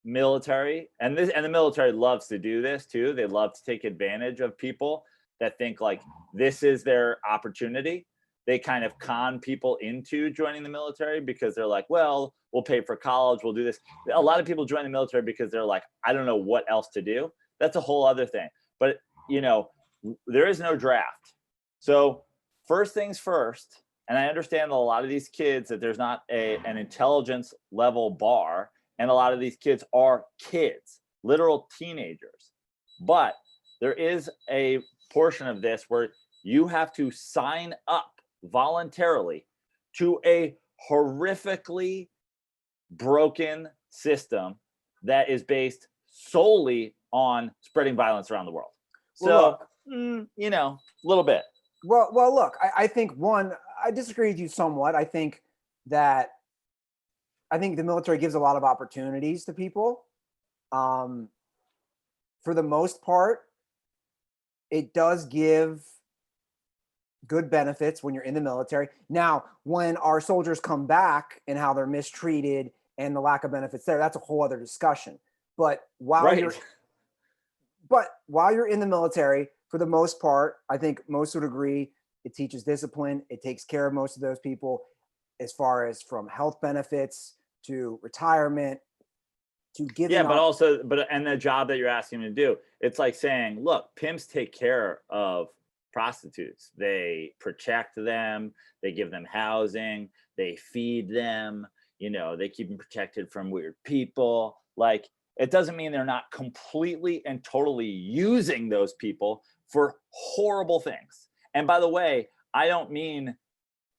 military and the military loves to do this too, they love to take advantage of people that think like this is their opportunity. They kind of con people into joining the military because they're like, well, we'll pay for college, we'll do this. A lot of people join the military because they're like, I don't know what else to do. That's a whole other thing. But there is no draft. So first things first, and I understand that a lot of these kids that there's not an intelligence level bar, and a lot of these kids are kids, literal teenagers. But there is a portion of this where you have to sign up voluntarily to a horrifically broken system that is based solely on spreading violence around the world. So, a little bit. Well, look, I think I disagree with you somewhat. I think the military gives a lot of opportunities to people. For the most part, it does give good benefits when you're in the military. Now, when our soldiers come back and how they're mistreated and the lack of benefits there, that's a whole other discussion. But while But while you're in the military, for the most part, I think most would agree it teaches discipline. It takes care of most of those people as far as from health benefits to retirement to giving but up. also, and the job that you're asking them to do, it's like saying, look, pimps take care of prostitutes. They protect them. They give them housing. They feed them. They keep them protected from weird people. Like, it doesn't mean they're not completely and totally using those people for horrible things. And by the way, I don't mean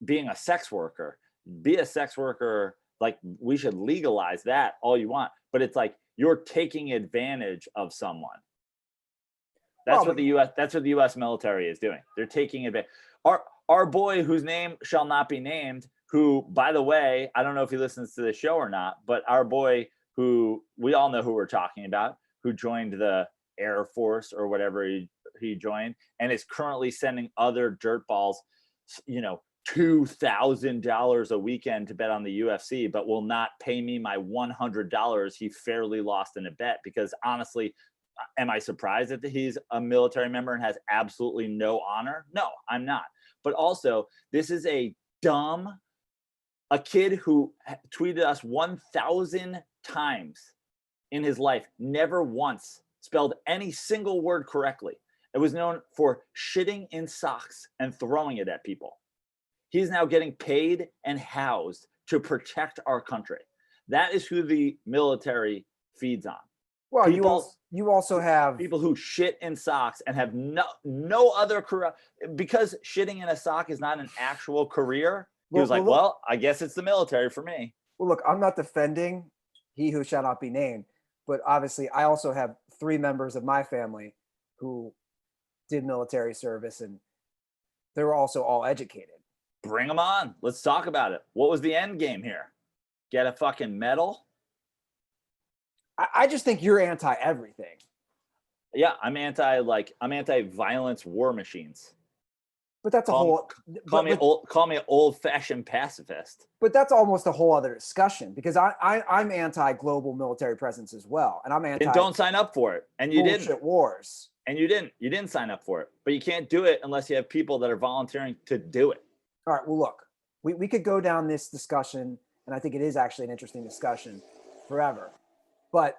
being a sex worker. Be a sex worker. Like, we should legalize that all you want, but it's like you're taking advantage of someone. That's what the U.S. military is doing. They're taking advantage. Our boy, whose name shall not be named, who, by the way, I don't know if he listens to the show or not, but our boy, who we all know who we're talking about, who joined the Air Force or whatever he joined, and is currently sending other dirtballs, $2,000 a weekend to bet on the UFC, but will not pay me my $100 he fairly lost in a bet. Because honestly, am I surprised that he's a military member and has absolutely no honor? No, I'm not. But also, this is a kid who tweeted us 1,000 times in his life, never once spelled any single word correctly. It was known for shitting in socks and throwing it at people. He's now getting paid and housed to protect our country. That is who the military feeds on. Well, you also have people who shit in socks and have no other career, because shitting in a sock is not an actual career. He was like, well, I guess it's the military for me. Well, look, I'm not defending he who shall not be named, but obviously I also have 3 members of my family who did military service, and they were also all educated. Bring them on. Let's talk about it. What was the end game here? Get a fucking medal? I just think you're anti everything. Yeah, I'm anti-violence war machines. But that's call me old-fashioned pacifist. But that's almost a whole other discussion, because I'm anti-global military presence as well, and I'm anti. And don't sign up for it, and you didn't. Wars. And you didn't sign up for it, but you can't do it unless you have people that are volunteering to do it. All right. Well, look, we could go down this discussion, and I think it is actually an interesting discussion forever. But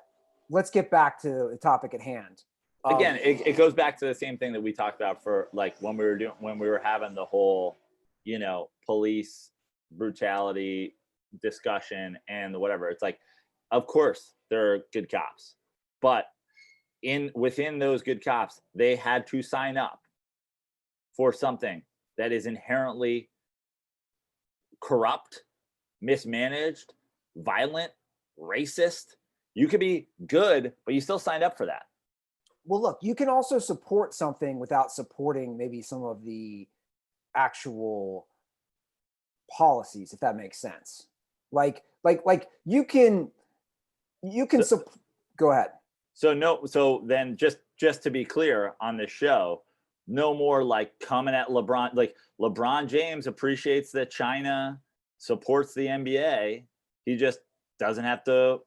let's get back to the topic at hand. Again, it goes back to the same thing that we talked about for like when we were having the whole, police brutality discussion and the whatever. It's like, of course there are good cops, but within those good cops, they had to sign up for something that is inherently corrupt, mismanaged, violent, racist. You could be good, but you still signed up for that. Well, look, you can also support something without supporting maybe some of the actual policies, if that makes sense. Like you can go ahead. So then just to be clear on this show, no more like coming at LeBron. Like, LeBron James appreciates that China supports the NBA. He just doesn't have to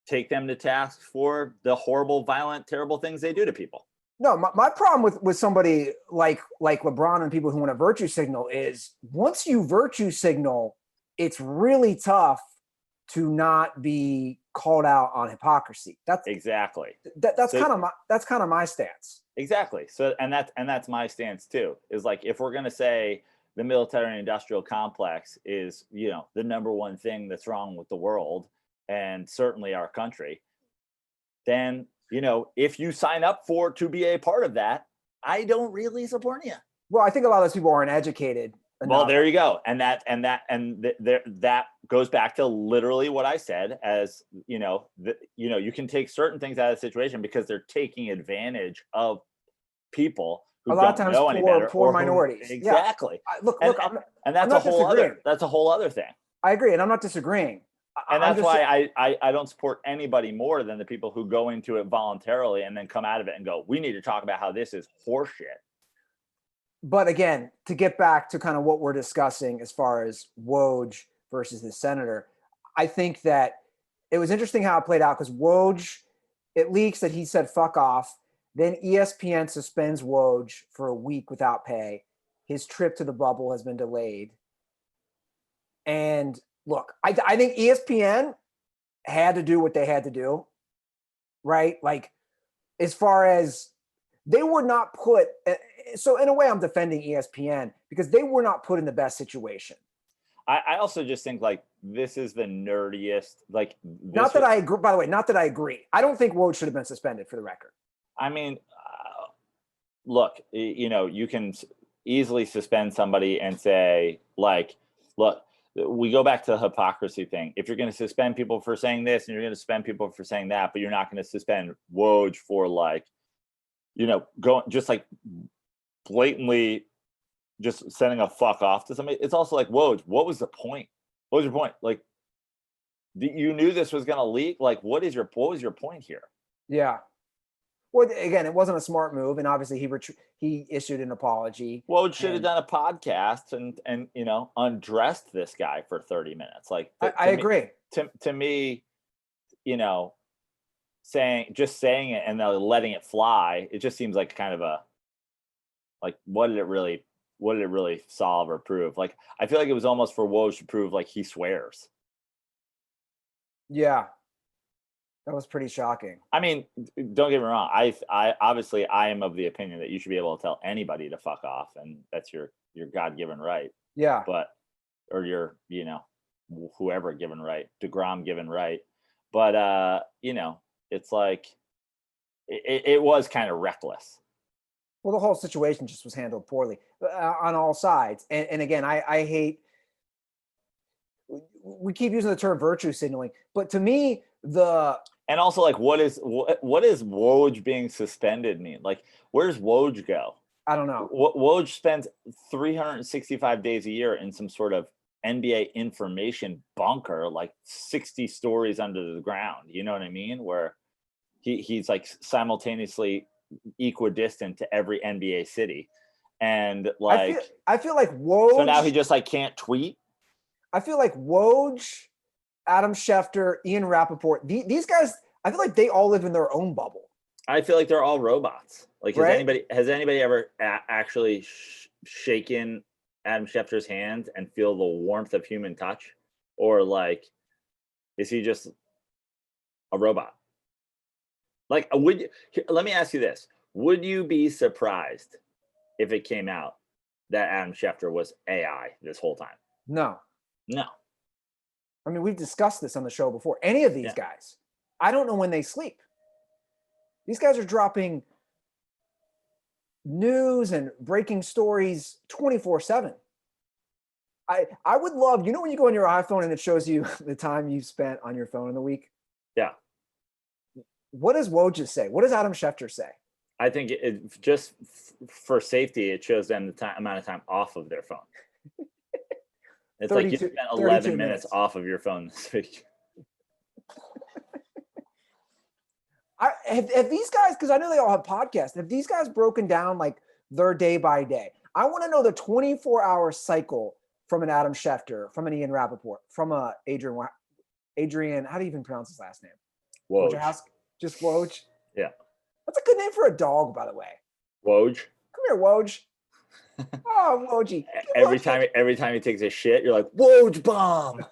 take them to task for the horrible, violent, terrible things they do to people. No, my problem with somebody like LeBron and people who want to virtue signal is, once you virtue signal, it's really tough to not be called out on hypocrisy. That's exactly. That's kind of my stance. Exactly. So and that's my stance too. Is like, if we're gonna say the military industrial complex is, the number one thing that's wrong with the world, and certainly our country, then, if you sign up to be a part of that, I don't really support you. Well, I think a lot of those people aren't educated enough. Well, there you go. And that goes back to literally what I said, as, you can take certain things out of the situation because they're taking advantage of people who don't know any better. Poor minorities. Exactly. Yeah. And that's a whole other thing. I agree. And I'm not disagreeing. And that's why I don't support anybody more than the people who go into it voluntarily and then come out of it and go, we need to talk about how this is horseshit. But again, to get back to kind of what we're discussing as far as Woj versus the senator, I think that it was interesting how it played out, because Woj, it leaks that he said fuck off. Then ESPN suspends Woj for a week without pay. His trip to the bubble has been delayed. And look, I think ESPN had to do what they had to do, right? Like, as far as they were not put. So in a way, I'm defending ESPN because they were not put in the best situation. I also just think like this is the nerdiest. Like, not that I agree. By the way, not that I agree. I don't think Woj should have been suspended, for the record. I mean, look, you can easily suspend somebody and say, like, look, we go back to the hypocrisy thing. If you're going to suspend people for saying this and you're going to suspend people for saying that, but you're not going to suspend Woj for like, going just like blatantly just sending a fuck off to somebody. It's also like, Woj, what was the point? What was your point? Like, you knew this was going to leak. Like, what was your point here? Yeah. Well, again, it wasn't a smart move, and obviously he issued an apology. Woj should have done a podcast and undressed this guy for 30 minutes. Like, I agree. To me, saying it and then letting it fly, it just seems like kind of a, like, what did it really solve or prove? Like, I feel like it was almost for Woj to prove like he swears. Yeah. That was pretty shocking. I mean, don't get me wrong. I obviously I am of the opinion that you should be able to tell anybody to fuck off, and that's your God-given right. Yeah. Or your, whoever given right, DeGrom given right. But it's like it was kind of reckless. Well, the whole situation just was handled poorly on all sides. And again, I hate, we keep using the term virtue signaling, but to me, and also, like, what is Woj being suspended mean? Like, where's Woj go? I don't know. Woj spends 365 days a year in some sort of NBA information bunker, like 60 stories under the ground. You know what I mean? Where he's like simultaneously equidistant to every NBA city, and like I feel like Woj. So now he just like can't tweet. I feel like Woj, Adam Schefter, Ian Rappaport, these guys, I feel like they all live in their own bubble. I feel like they're all robots. Like, right? has anybody ever actually shaken Adam Schefter's hand and feel the warmth of human touch? Or like, is he just a robot? Like, let me ask you this. Would you be surprised if it came out that Adam Schefter was AI this whole time? No. I mean, we've discussed this on the show before. Any of these guys, I don't know when they sleep. These guys are dropping news and breaking stories 24/7. I would love, when you go on your iPhone and it shows you the time you spent on your phone in the week? Yeah. What does Woj say? What does Adam Schefter say? I think it just for safety, it shows them the amount of time off of their phone. It's like you spent 11 minutes off of your phone this week. Have these guys, because I know they all have podcasts, have these guys broken down like their day by day? I want to know the 24-hour cycle from an Adam Schefter, from an Ian Rappaport, from a Adrian, how do you even pronounce his last name? Woj. Just Woj? Yeah. That's a good name for a dog, by the way. Woj. Come here, Woj. Oh, Wojie. Every time he takes a shit, you're like, Woj bomb.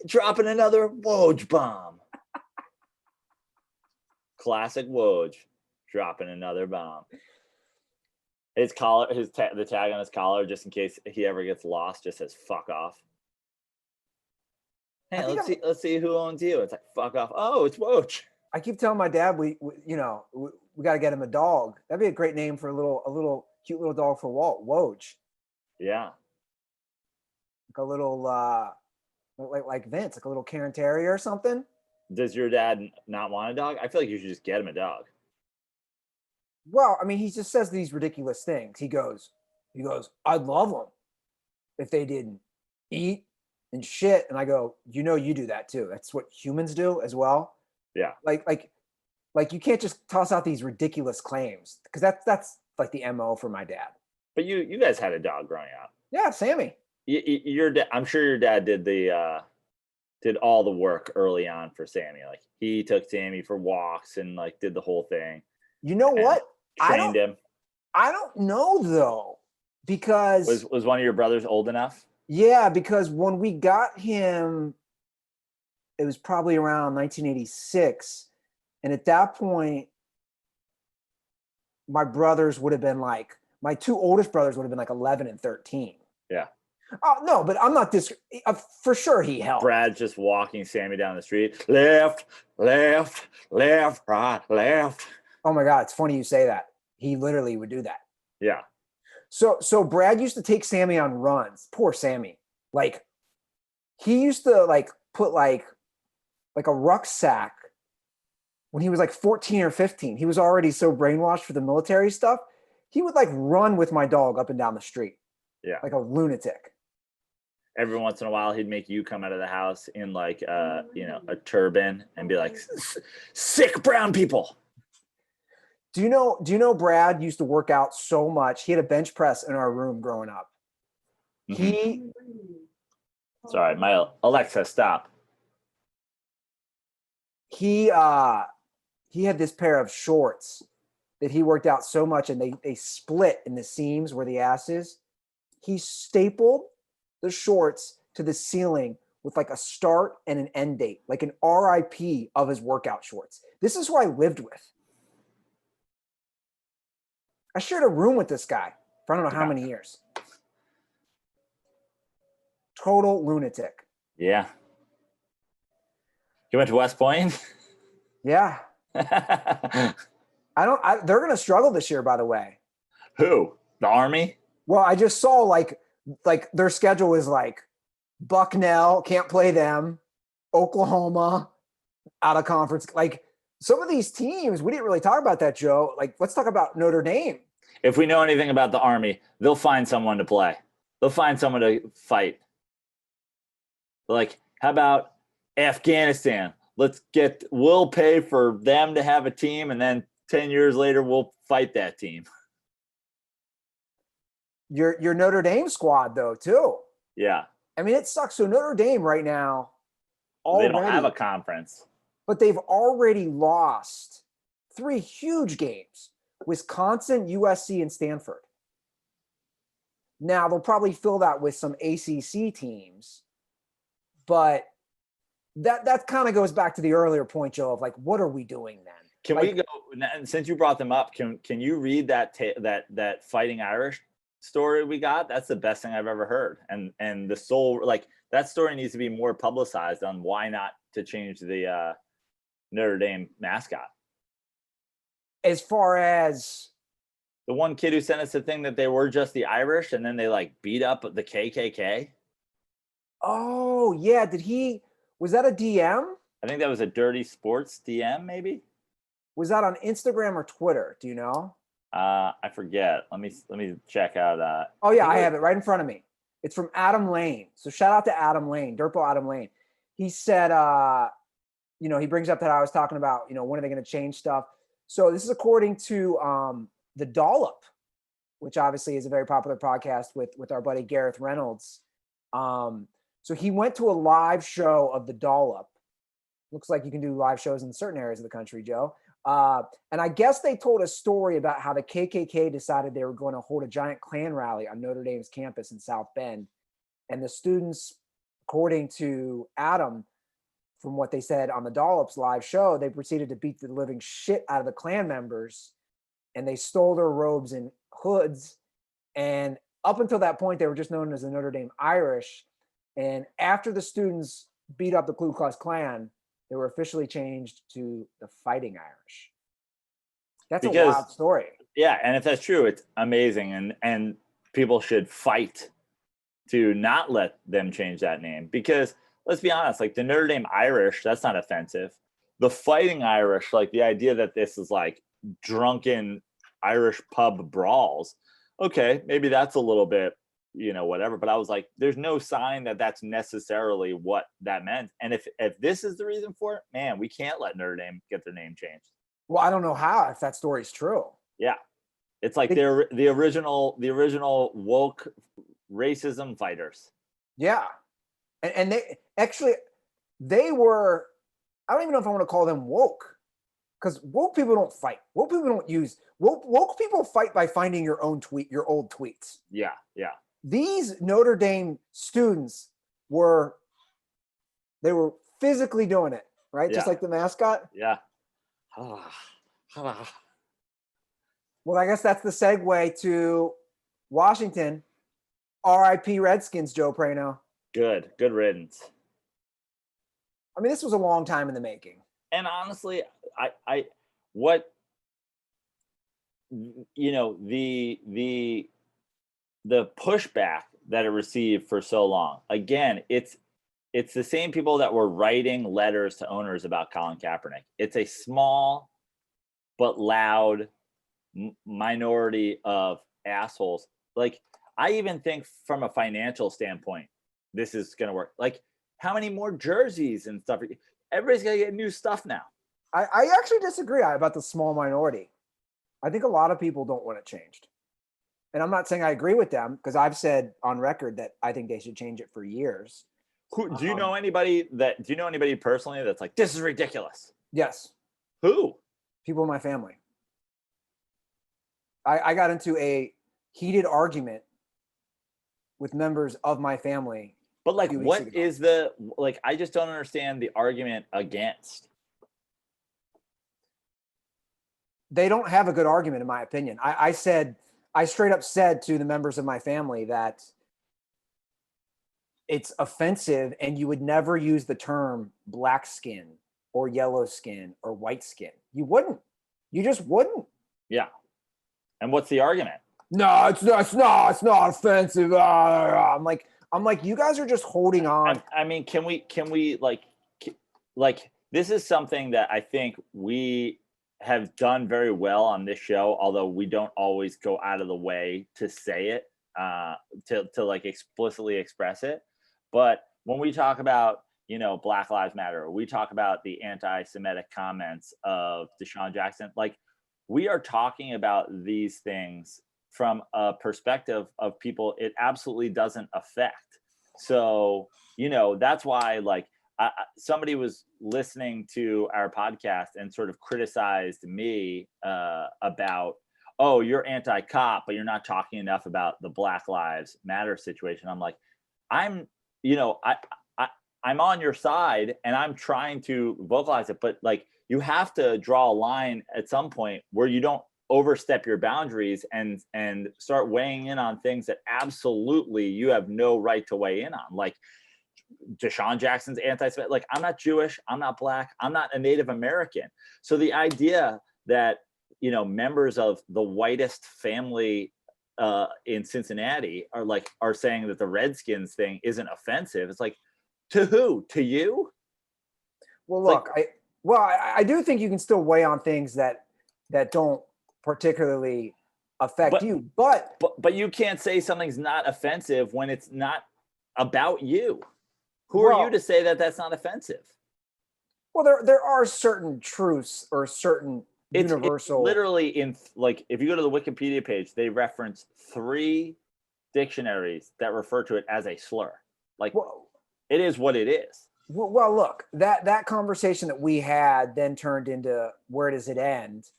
Dropping another Woj bomb. Classic Woj, dropping another bomb. His collar, the tag on his collar, just in case he ever gets lost, just says "fuck off." Hey, let's see who owns you. It's like fuck off. Oh, it's Woj. I keep telling my dad we got to get him a dog. That'd be a great name for a little cute little dog for Walt. Woj. Yeah. Like a little like Vince, like a little Cairn Terrier or something. Does your dad not want a dog? I feel like you should just get him a dog. Well, I mean, he just says these ridiculous things. He goes, I'd love them if they didn't eat and shit. And I go, you do that too. That's what humans do as well. Yeah. Like you can't just toss out these ridiculous claims, because that's like the MO for my dad. But you guys had a dog growing up. Yeah, Sammy. Your dad. I'm sure your dad did did all the work early on for Sammy. Like he took Sammy for walks and like did the whole thing. You know what? Trained him. I don't know though, because Was one of your brothers old enough? yeah, because when we got him, it was probably around 1986, and at that point, my brothers would have been like, my two oldest brothers would have been like 11 and 13. Yeah. Oh no, but I'm not for sure he helped. Brad just walking Sammy down the street, left, left, left, right, left. Oh my God, it's funny you say that. He literally would do that. Yeah. So Brad used to take Sammy on runs. Poor Sammy. Like he used to like put like a rucksack when he was like 14 or 15. He was already so brainwashed for the military stuff. He would like run with my dog up and down the street. Yeah. Like a lunatic. Every once in a while, he'd make you come out of the house in like, a turban and be like, sick brown people. Do you know Brad used to work out so much? He had a bench press in our room growing up. Mm-hmm. Sorry, my Alexa, stop. He had this pair of shorts that he worked out so much, and they split in the seams where the ass is. He stapled the shorts to the ceiling with like a start and an end date, like an RIP of his workout shorts. This is who I lived with. I shared a room with this guy for I don't know how many years. Total lunatic. Yeah. You went to West Point? Yeah. They're going to struggle this year, by the way. Who? The Army? Well, I just saw like their schedule is like Bucknell, can't play them. Oklahoma, out of conference. Like some of these teams, we didn't really talk about that, Joe. Like, let's talk about Notre Dame. If we know anything about the Army, they'll find someone to play. They'll find someone to fight. Like, how about Afghanistan? We'll pay for them to have a team, and then 10 years later, we'll fight that team. Your Notre Dame squad, though, too. Yeah. I mean, it sucks. So Notre Dame right now, they don't have a conference. But they've already lost 3 huge games: Wisconsin, USC, and Stanford. Now, they'll probably fill that with some ACC teams, but that kind of goes back to the earlier point, Joe, of like, what are we doing then? Can we go, and since you brought them up, can you read that Fighting Irish story we got? That's the best thing I've ever heard. And the soul, like, that story needs to be more publicized on why not to change the Notre Dame mascot. As far as the one kid who sent us the thing that they were just the Irish and then they like beat up the KKK. Oh yeah. Was that a DM? I think that was a Dirty Sports DM, maybe. Was that on Instagram or Twitter? Do you know? I forget. Let me check out. Oh yeah, I have it right in front of me. It's from Adam Lane. So shout out to Adam Lane, DirtBall Adam Lane. He said, he brings up that I was talking about, when are they going to change stuff? So this is according to The Dollop, which obviously is a very popular podcast with our buddy Gareth Reynolds. So he went to a live show of The Dollop. Looks like you can do live shows in certain areas of the country, Joe. And I guess they told a story about how the KKK decided they were going to hold a giant Klan rally on Notre Dame's campus in South Bend. And the students, according to Adam, from what they said on the Dollop's live show, they proceeded to beat the living shit out of the Klan members, and they stole their robes and hoods. And up until that point, they were just known as the Notre Dame Irish. And after the students beat up the Ku Klux Klan, they were officially changed to the Fighting Irish. That's a wild story. Yeah, and if that's true, it's amazing. And people should fight to not let them change that name. Because let's be honest, like the Notre Dame Irish, that's not offensive. The Fighting Irish, like the idea that this is like drunken Irish pub brawls, okay, maybe that's a little bit, whatever. But I was like, there's no sign that that's necessarily what that meant. And if this is the reason for it, man, we can't let Notre Dame get their name changed. Well, I don't know if that story's true. Yeah. It's like they're the original woke racism fighters. Yeah. And they actually, they were, I don't even know if I want to call them woke, because woke people don't fight. Woke people don't use woke people fight by finding your own tweet, your old tweets. Yeah. These Notre Dame students were physically doing it, right? Yeah. Just like the mascot. Yeah. Well, I guess that's the segue to Washington. R.I.P. Redskins, Joe Praino. Good riddance. I mean, this was a long time in the making. And honestly, what, you know, the pushback that it received for so long. Again, it's the same people that were writing letters to owners about Colin Kaepernick. It's a small but loud minority of assholes. Like, I even think from a financial standpoint, this is going to work. Like, how many more jerseys and stuff? Everybody's going to get new stuff now. I actually disagree about the small minority. I think a lot of people don't want it changed. And I'm not saying I agree with them, because I've said on record that I think they should change it for years. Do you know anybody personally that's like, this is ridiculous? Yes. Who? People in my family. I got into a heated argument with members of my family. But like, what is I just don't understand the argument against. They don't have a good argument, in my opinion. I straight up said to the members of my family that it's offensive, and you would never use the term black skin or yellow skin or white skin. You wouldn't. You just wouldn't. Yeah. And what's the argument? No, it's not offensive. I'm like, you guys are just holding on. I mean, can we like this is something that I think we have done very well on this show, although we don't always go out of the way to say it, to like explicitly express it. But when we talk about, you know, Black Lives Matter, we talk about the anti-Semitic comments of Deshaun Jackson, like, we are talking about these things from a perspective of people it absolutely doesn't affect. So, you know, that's why, like, somebody was listening to our podcast and sort of criticized me about, oh, you're anti-cop, but you're not talking enough about the Black Lives Matter situation. I'm like, I'm on your side and I'm trying to vocalize it, but like, you have to draw a line at some point where you don't overstep your boundaries and start weighing in on things that absolutely you have no right to weigh in on. Like, Deshaun Jackson's anti-Semitic. Like, I'm not Jewish, I'm not Black, I'm not a Native American. So the idea that, you know, members of the whitest family in Cincinnati are saying that the Redskins thing isn't offensive. It's like, to who? To you? Well, look, I do think you can still weigh on things that don't particularly affect you, but you can't say something's not offensive when it's not about you. Who are you to say that that's not offensive? Well, there are certain truths or certain universal. It's literally in, like, if you go to the Wikipedia page, they reference 3 dictionaries that refer to it as a slur. Like, it is what it is. Well, look, that conversation that we had then turned into where does it end,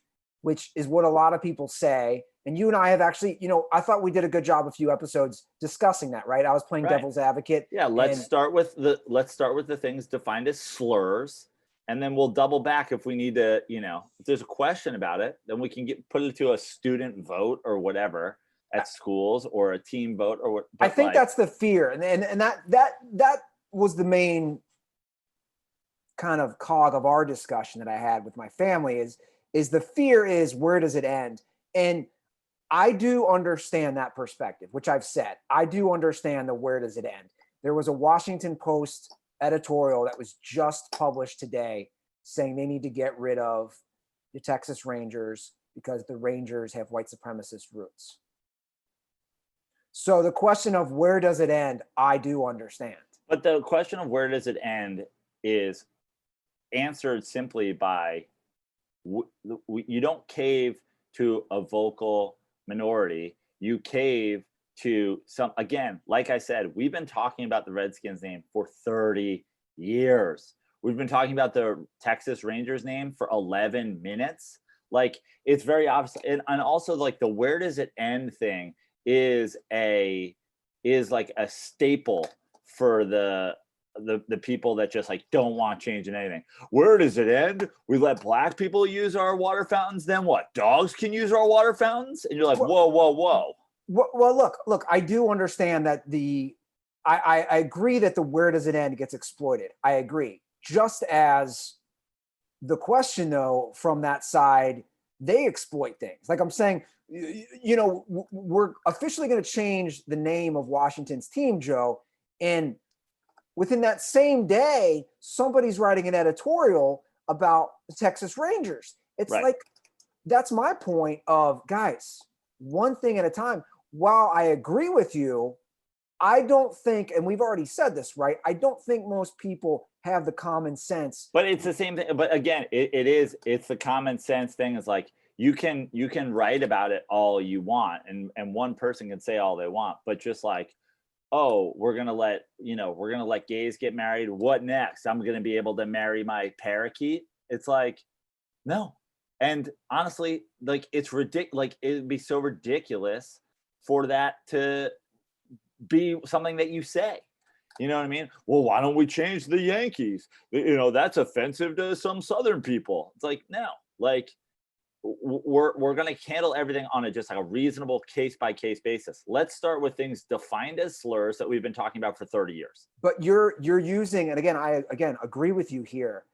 which is what a lot of people say. And you and I have actually, you know, I thought we did a good job a few episodes discussing that, right? I was playing devil's advocate. Yeah, let's start with the things defined as slurs, and then we'll double back if we need to, you know, if there's a question about it, then we can put it to a student vote or whatever at schools, or a team vote, or what. I think that's the fear. And that was the main kind of cog of our discussion that I had with my family is the fear is, where does it end? And I do understand that perspective, which I've said. I do understand the where does it end. There was a Washington Post editorial that was just published today saying they need to get rid of the Texas Rangers because the Rangers have white supremacist roots. So the question of where does it end, I do understand. But the question of where does it end is answered simply by, you don't cave to a vocal minority. You cave to some, again, like I said, we've been talking about the Redskins name for 30 Years. We've been talking about the Texas Rangers name for 11 minutes. Like, it's very obvious. And also, like, the where does it end thing is like a staple for the people that just like don't want change in anything. Where does it end? We let black people use our water fountains, then what? Dogs can use our water fountains? And you're like, whoa. Well, look, I do understand that I agree that the where does it end gets exploited. I agree. Just as the question, though, from that side, they exploit things. Like I'm saying, we're officially going to change the name of Washington's team, Joe. And within that same day, somebody's writing an editorial about the Texas Rangers. It's right. like, that's my point of, guys, one thing at a time. While I agree with you, I don't think, and we've already said this, right? I don't think most people have the common sense. But it's the same thing. But again, it's the common sense thing. Is like, you can write about it all you want, and one person can say all they want, but just like, oh, we're gonna let gays get married. What next? I'm gonna be able to marry my parakeet. It's like, no. And honestly, like, it's ridiculous. Like, it'd be so ridiculous for that to be something that you say. You know what I mean? Well, why don't we change the Yankees? That's offensive to some Southern people. It's like, no, like, we're going to handle everything on just like a reasonable case by case basis. Let's start with things defined as slurs that we've been talking about for 30 years. But you're using, and again, I agree with you here,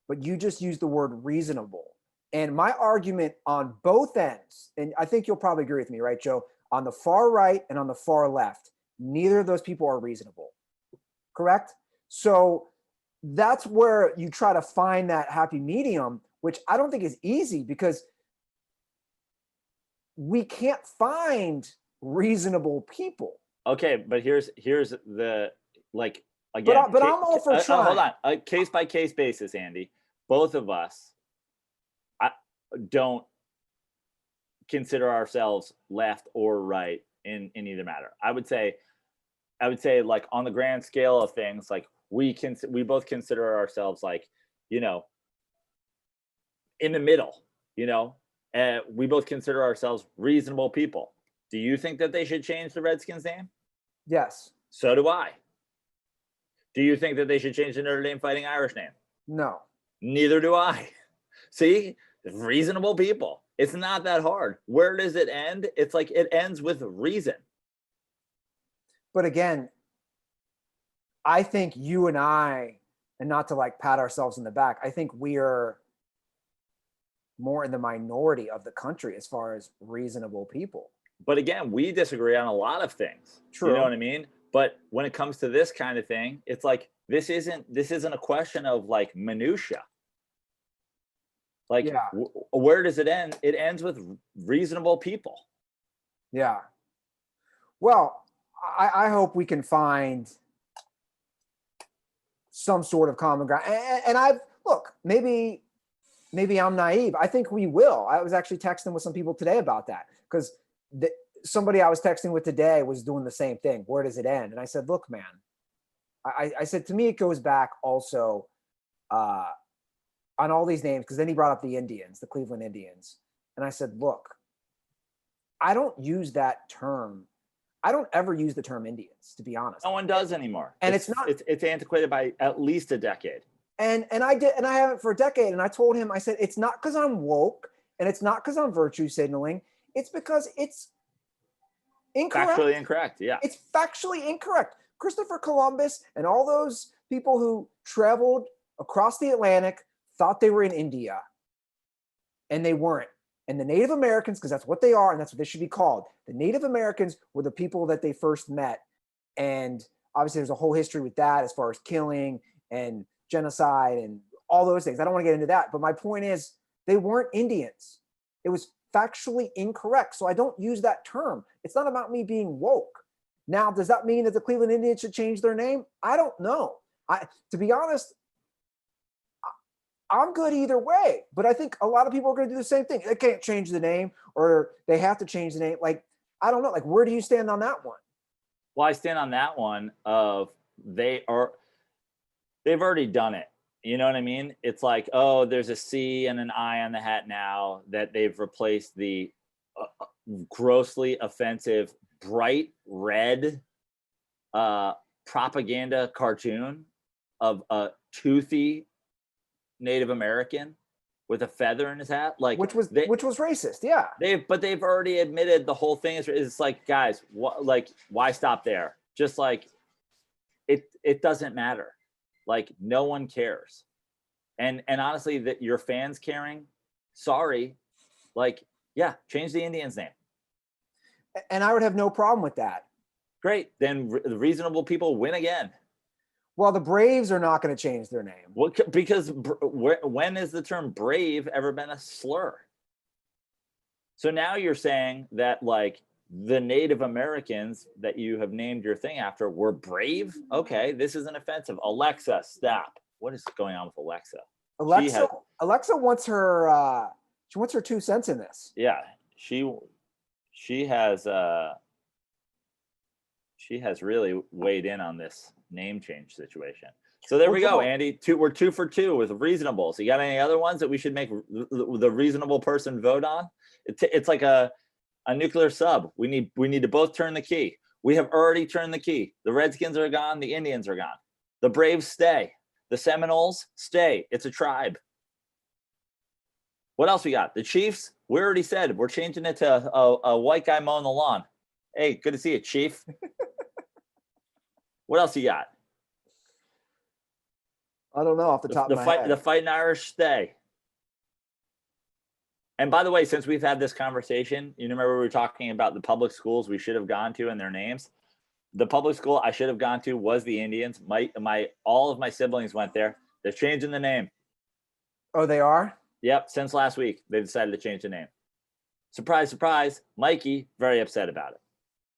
but you just used the word reasonable. And my argument on both ends, and I think you'll probably agree with me, right, Joe? On the far right and on the far left, neither of those people are reasonable. Correct? So that's where you try to find that happy medium, which I don't think is easy, because we can't find reasonable people. Okay, but here's the, like, again. But I'm all for trying. Hold on, a case by case basis, Andy. Both of us don't consider ourselves left or right in either matter. I would say, like, on the grand scale of things, like, we both consider ourselves, like, in the middle. We both consider ourselves reasonable people. Do you think that they should change the Redskins name? Yes. So do I. Do you think that they should change the Notre Dame Fighting Irish name? No. Neither do I. See, reasonable people. It's not that hard. Where does it end? It's like, it ends with reason. But again, I think you and I, and not to like pat ourselves in the back, I think we are more in the minority of the country as far as reasonable people. But again, we disagree on a lot of things. True. You know what I mean? But when it comes to this kind of thing, it's like, this isn't a question of like minutia. Like, yeah. Where does it end? It ends with reasonable people. Yeah. Well, I hope we can find some sort of common ground. And maybe I'm naive. I think we will. I was actually texting with some people today about that, because somebody I was texting with today was doing the same thing. Where does it end? And I said, look, man, I said, to me, it goes back also on all these names, because then he brought up the Indians, the Cleveland Indians. And I said, look, I don't use that term. I don't ever use the term Indians, to be honest. No one does anymore. And it's antiquated by at least a decade. And I haven't for a decade. And I told him, I said, it's not because I'm woke, and it's not because I'm virtue signaling. It's because it's incorrect. Factually incorrect, yeah. It's factually incorrect. Christopher Columbus and all those people who traveled across the Atlantic thought they were in India, and they weren't. And the Native Americans, because that's what they are, and that's what they should be called, the Native Americans were the people that they first met. And obviously there's a whole history with that as far as killing and genocide and all those things. I don't want to get into that, but my point is, they weren't Indians. It was factually incorrect. So I don't use that term. It's not about me being woke. Now, does that mean that the Cleveland Indians should change their name? I don't know. To be honest, I'm good either way, but I think a lot of people are going to do the same thing. They can't change the name, or they have to change the name. Like, I don't know. Like, where do you stand on that one? Well, I stand on that one of, they are, They've already done it. You know what I mean? It's like, oh, there's a C and an I on the hat now that they've replaced the grossly offensive bright red propaganda cartoon of a toothy Native American with a feather in his hat, like which was racist. Yeah, they've already admitted the whole thing is. It's like, guys, why stop there? Just like it doesn't matter. Like, no one cares, and honestly, that your fans caring, sorry, like, yeah, change the Indians' name. And I would have no problem with that. Great, then the reasonable people win again. Well, the Braves are not going to change their name. Because when has the term brave ever been a slur? So now you're saying that, like, the Native Americans that you have named your thing after were brave? Okay, this isn't offensive. Alexa, stop. What is going on with Alexa? Alexa wants her she wants her 2 cents in this. Yeah, she has really weighed in on this name change situation. So there we go, Andy. We're 2 for 2 with reasonable. So you got any other ones that we should make the reasonable person vote on? It's like a nuclear sub. We need to both turn the key. We have already turned the key. The Redskins are gone. The Indians are gone. The Braves stay. The Seminoles stay. It's a tribe. What else we got? The Chiefs. We already said we're changing it to a white guy mowing the lawn. Hey, good to see you, Chief. What else you got? I don't know off the top of my head. The Fighting Irish stay. And by the way, since we've had this conversation, you remember we were talking about the public schools we should have gone to and their names. The public school I should have gone to was the Indians. All of my siblings went there. They're changing the name. Oh, they are? Yep. Since last week, they decided to change the name. Surprise, surprise. Mikey, very upset about it.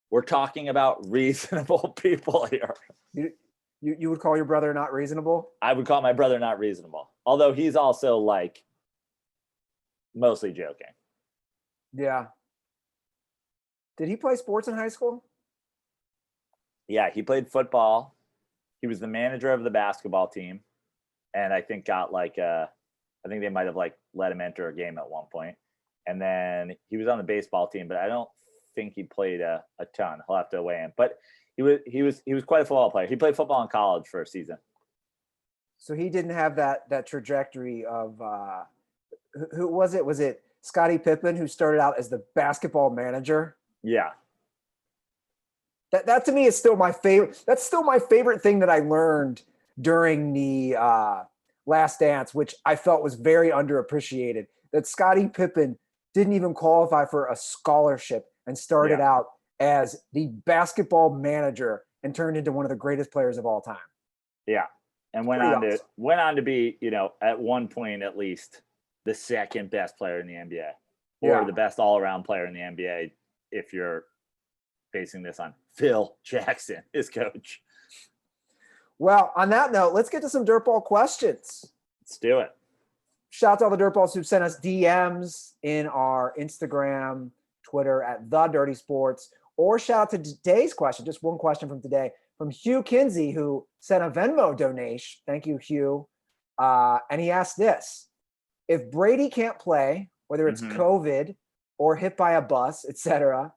We're talking about reasonable people here. You would call your brother not reasonable? I would call my brother not reasonable. Although he's also, like, mostly joking. Yeah. Did he play sports in high school? Yeah, he played football. He was the manager of the basketball team. And I think I think they might have, like, let him enter a game at one point. And then he was on the baseball team, but I don't think he played a ton. He'll have to weigh in. But he was quite a football player. He played football in college for a season. So he didn't have that trajectory of who was it? Was it Scottie Pippen, who started out as the basketball manager? Yeah. That to me is still my favorite. That's still my favorite thing that I learned during the Last Dance, which I felt was very underappreciated. That Scottie Pippen didn't even qualify for a scholarship and started out as the basketball manager and turned into one of the greatest players of all time. Yeah. And went on to be, at one point at least, the second best player in the NBA, or the best all-around player in the NBA, if you're basing this on Phil Jackson, his coach. Well, on that note, let's get to some dirtball questions. Let's do it. Shout out to all the dirtballs who've sent us DMs in our Instagram, Twitter at The Dirty Sports, or shout out to today's question, just one question from today, from Hugh Kinsey, who sent a Venmo donation. Thank you, Hugh. And he asked this: if Brady can't play, whether it's COVID or hit by a bus, etc.,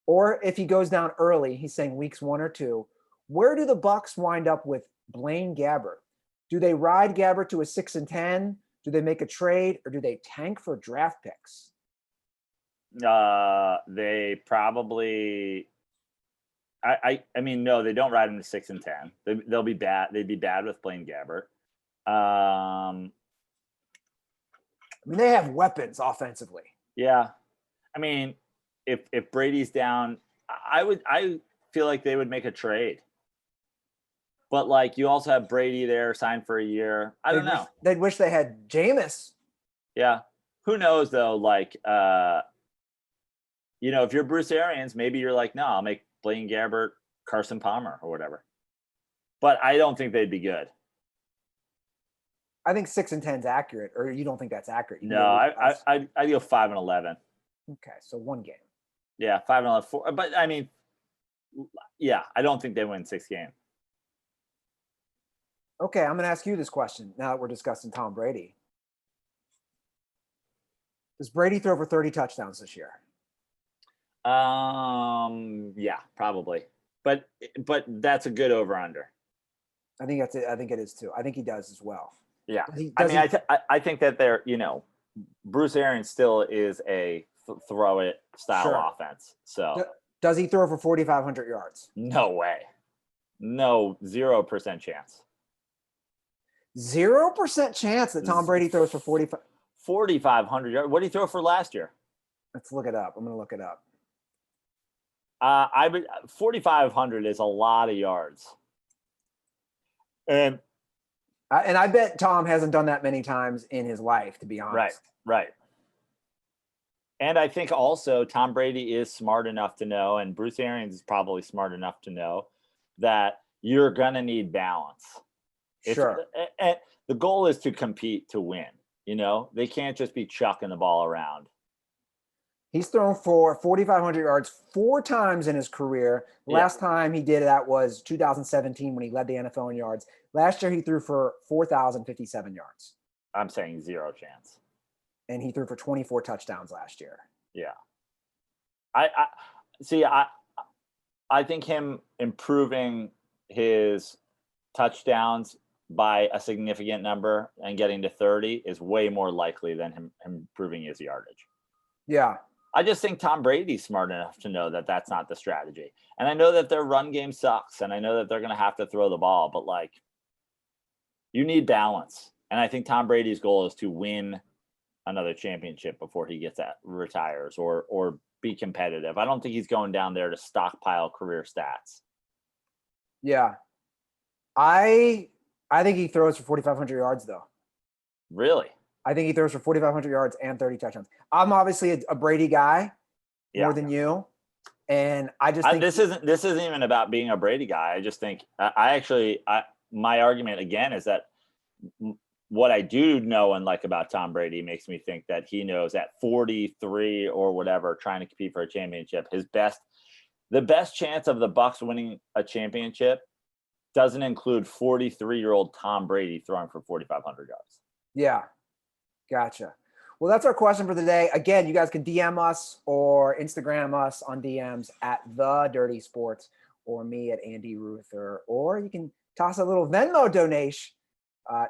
or if he goes down early, he's saying weeks 1 or 2, where do the Bucs wind up with Blaine Gabbert? Do they ride Gabbert to a 6-10? Do they make a trade, or do they tank for draft picks? They probably. I mean, no, they don't ride him to 6-10. They'll be bad. They'd be bad with Blaine Gabbert. I mean, they have weapons offensively. Yeah, I mean, if Brady's down, I feel like they would make a trade. But, like, you also have Brady there, signed for a year. I don't know. They'd wish they had Jameis. Yeah. Who knows, though? Like, if you're Bruce Arians, maybe you're like, no, I'll make Blaine Gabbert Carson Palmer or whatever. But I don't think they'd be good. I think 6-10 is accurate, or you don't think that's accurate? No, I'd go 5-11. Okay, so one game. Yeah, 5-11. But, I mean, yeah, I don't think they win 6 games. Okay, I'm going to ask you this question now that we're discussing Tom Brady. Does Brady throw for 30 touchdowns this year? Yeah, probably. But that's a good over under. I think that's it. I think it is too. I think he does as well. Yeah. I think that they're, Bruce Arians still is a throw it style offense. So does he throw for 4,500 yards? No way. No, 0% chance. 0% chance that Tom Brady throws for 4,500 yards. What did he throw for last year? Let's look it up. I'm going to look it up. 4,500 is a lot of yards. And I bet Tom hasn't done that many times in his life, to be honest. Right. And I think also Tom Brady is smart enough to know, and Bruce Arians is probably smart enough to know, that you're going to need balance. Sure. And the goal is to compete to win. They can't just be chucking the ball around. He's thrown for 4,500 yards 4 times in his career. Last time he did that was 2017 when he led the NFL in yards. Last year he threw for 4,057 yards. I'm saying 0 chance. And he threw for 24 touchdowns last year. Yeah. I think him improving his touchdowns by a significant number and getting to 30 is way more likely than him improving his yardage. Yeah. I just think Tom Brady's smart enough to know that that's not the strategy. And I know that their run game sucks, and I know that they're going to have to throw the ball, but you need balance. And I think Tom Brady's goal is to win another championship before he retires or be competitive. I don't think he's going down there to stockpile career stats. Yeah. I think he throws for 4,500 yards though. Really? I think he throws for 4,500 yards and 30 touchdowns. I'm obviously a Brady guy more than you. And I just think this isn't even about being a Brady guy. I just think my argument again is that what I do know and like about Tom Brady makes me think that he knows at 43 or whatever, trying to compete for a championship, the best chance of the Bucs winning a championship doesn't include 43-year-old Tom Brady throwing for 4,500 yards. Yeah. Gotcha. Well, that's our question for the day. Again, you guys can DM us or Instagram us on DMs at The Dirty Sports or me at Andy Ruther, or you can toss a little Venmo donation,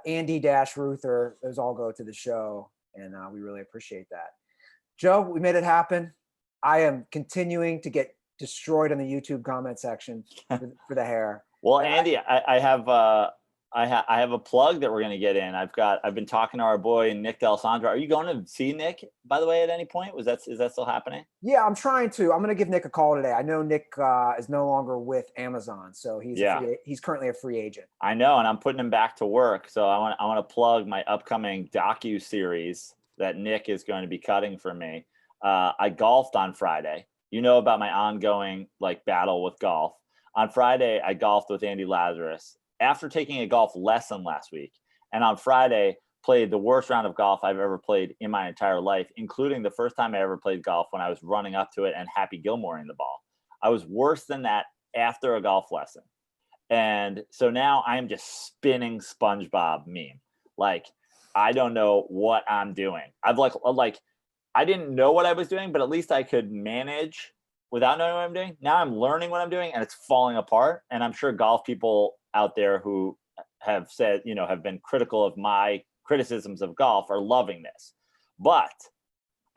Andy-Ruther. Those all go to the show, and we really appreciate that. Joe, we made it happen. I am continuing to get destroyed in the YouTube comment section for the hair. Well, Andy, I have a plug that we're going to get in. I've been talking to our boy Nick D'Alessandro. Are you going to see Nick, by the way, at any point? Is that still happening? Yeah, I'm trying to. I'm going to give Nick a call today. I know Nick is no longer with Amazon, so he's currently a free agent. I know, and I'm putting him back to work. So I want to plug my upcoming docu-series that Nick is going to be cutting for me. I golfed on Friday. You know about my ongoing battle with golf. On Friday, I golfed with Andy Lazarus after taking a golf lesson last week. And on Friday, played the worst round of golf I've ever played in my entire life, including the first time I ever played golf when I was running up to it and Happy Gilmoreing the ball. I was worse than that after a golf lesson. And so now I'm just spinning SpongeBob meme. I don't know what I'm doing. I didn't know what I was doing, but at least I could manage without knowing what I'm doing. Now I'm learning what I'm doing and it's falling apart. And I'm sure golf people out there who have said, have been critical of my criticisms of golf are loving this. But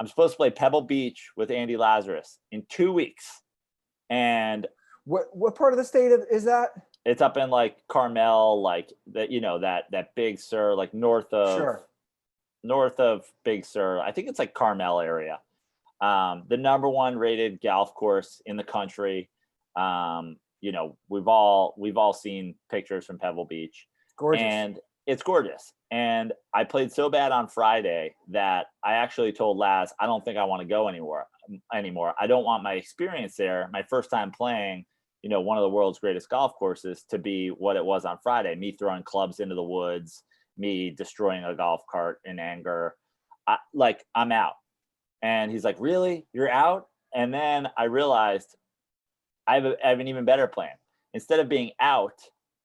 I'm supposed to play Pebble Beach with Andy Lazarus in 2 weeks. And what part of the state is that? It's up in Carmel, that Big Sur, north of Big Sur. I think it's Carmel area. The number 1 rated golf course in the country. We've all seen pictures from Pebble Beach. Gorgeous. And it's gorgeous. And I played so bad on Friday that I actually told Laz, I don't think I want to go anymore. I don't want my experience there, my first time playing, one of the world's greatest golf courses, to be what it was on Friday, me throwing clubs into the woods, me destroying a golf cart in anger. I'm out. And he's like, really? You're out? And then I realized I have an even better plan. Instead of being out,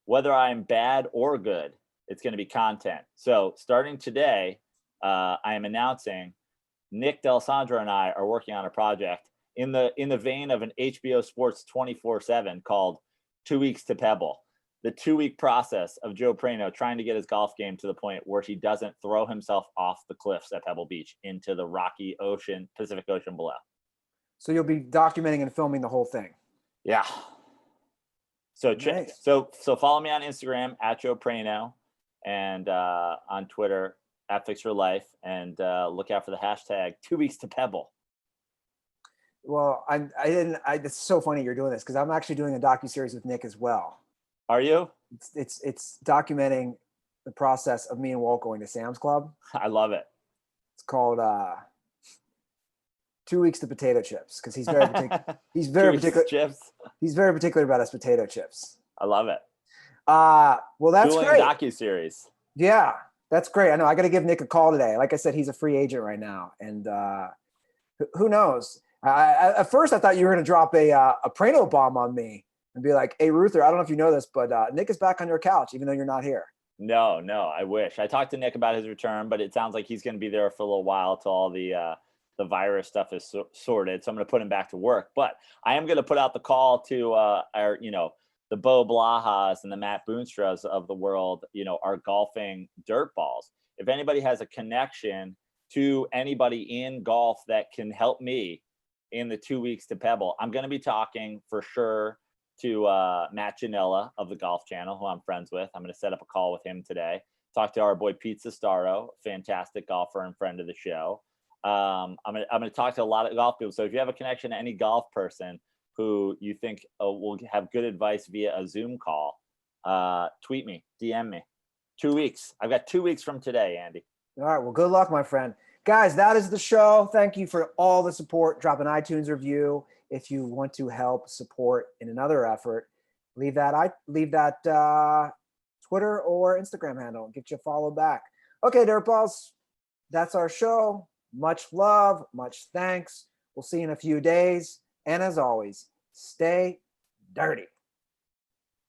whether I'm bad or good, it's going to be content. So starting today, I am announcing Nick D'Alessandro and I are working on a project in the vein of an HBO Sports 24/7 called 2 Weeks to Pebble. The 2-week process of Joe Praino trying to get his golf game to the point where he doesn't throw himself off the cliffs at Pebble Beach into the rocky ocean, Pacific Ocean below. So you'll be documenting and filming the whole thing. Yeah. So Nice. so follow me on Instagram at Joe Praino and on Twitter at Fix Your Life, and look out for the hashtag 2 Weeks to Pebble. Well, it's so funny you're doing this because I'm actually doing a docuseries with Nick as well. Are you? It's documenting the process of me and Walt going to Sam's Club. I love it. It's called 2 Weeks to Potato Chips because he's very particular. He's very particular. Chips. He's very particular about his potato chips. I love it. Well, that's Dueling great. docuseries. Yeah, that's great. I know. I got to give Nick a call today. Like I said, he's a free agent right now, and who knows? At first, I thought you were going to drop a Praino bomb on me and be like, "Hey, Ruther, I don't know if you know this, but Nick is back on your couch, even though you're not here." No, I wish. I talked to Nick about his return, but it sounds like he's going to be there for a little while till all the virus stuff is sorted. So I'm going to put him back to work. But I am going to put out the call to our, the Bo Blahas and the Matt Boonstras of the world, our golfing dirt balls. If anybody has a connection to anybody in golf that can help me in the 2 weeks to Pebble, I'm going to be talking for sure to Matt Janella of the Golf Channel, who I'm friends with. I'm going to set up a call with him today. Talk to our boy Pete Sestaro, fantastic golfer and friend of the show. I'm going to talk to a lot of golf people. So if you have a connection to any golf person who you think will have good advice via a Zoom call, tweet me, DM me. 2 weeks. I've got 2 weeks from today, Andy. All right. Well, good luck, my friend. Guys, that is the show. Thank you for all the support. Drop an iTunes review if you want to help support in another effort. Leave that Twitter or Instagram handle and get you a follow back. Okay, Dirtballs, that's our show. Much love, much thanks. We'll see you in a few days. And as always, stay dirty.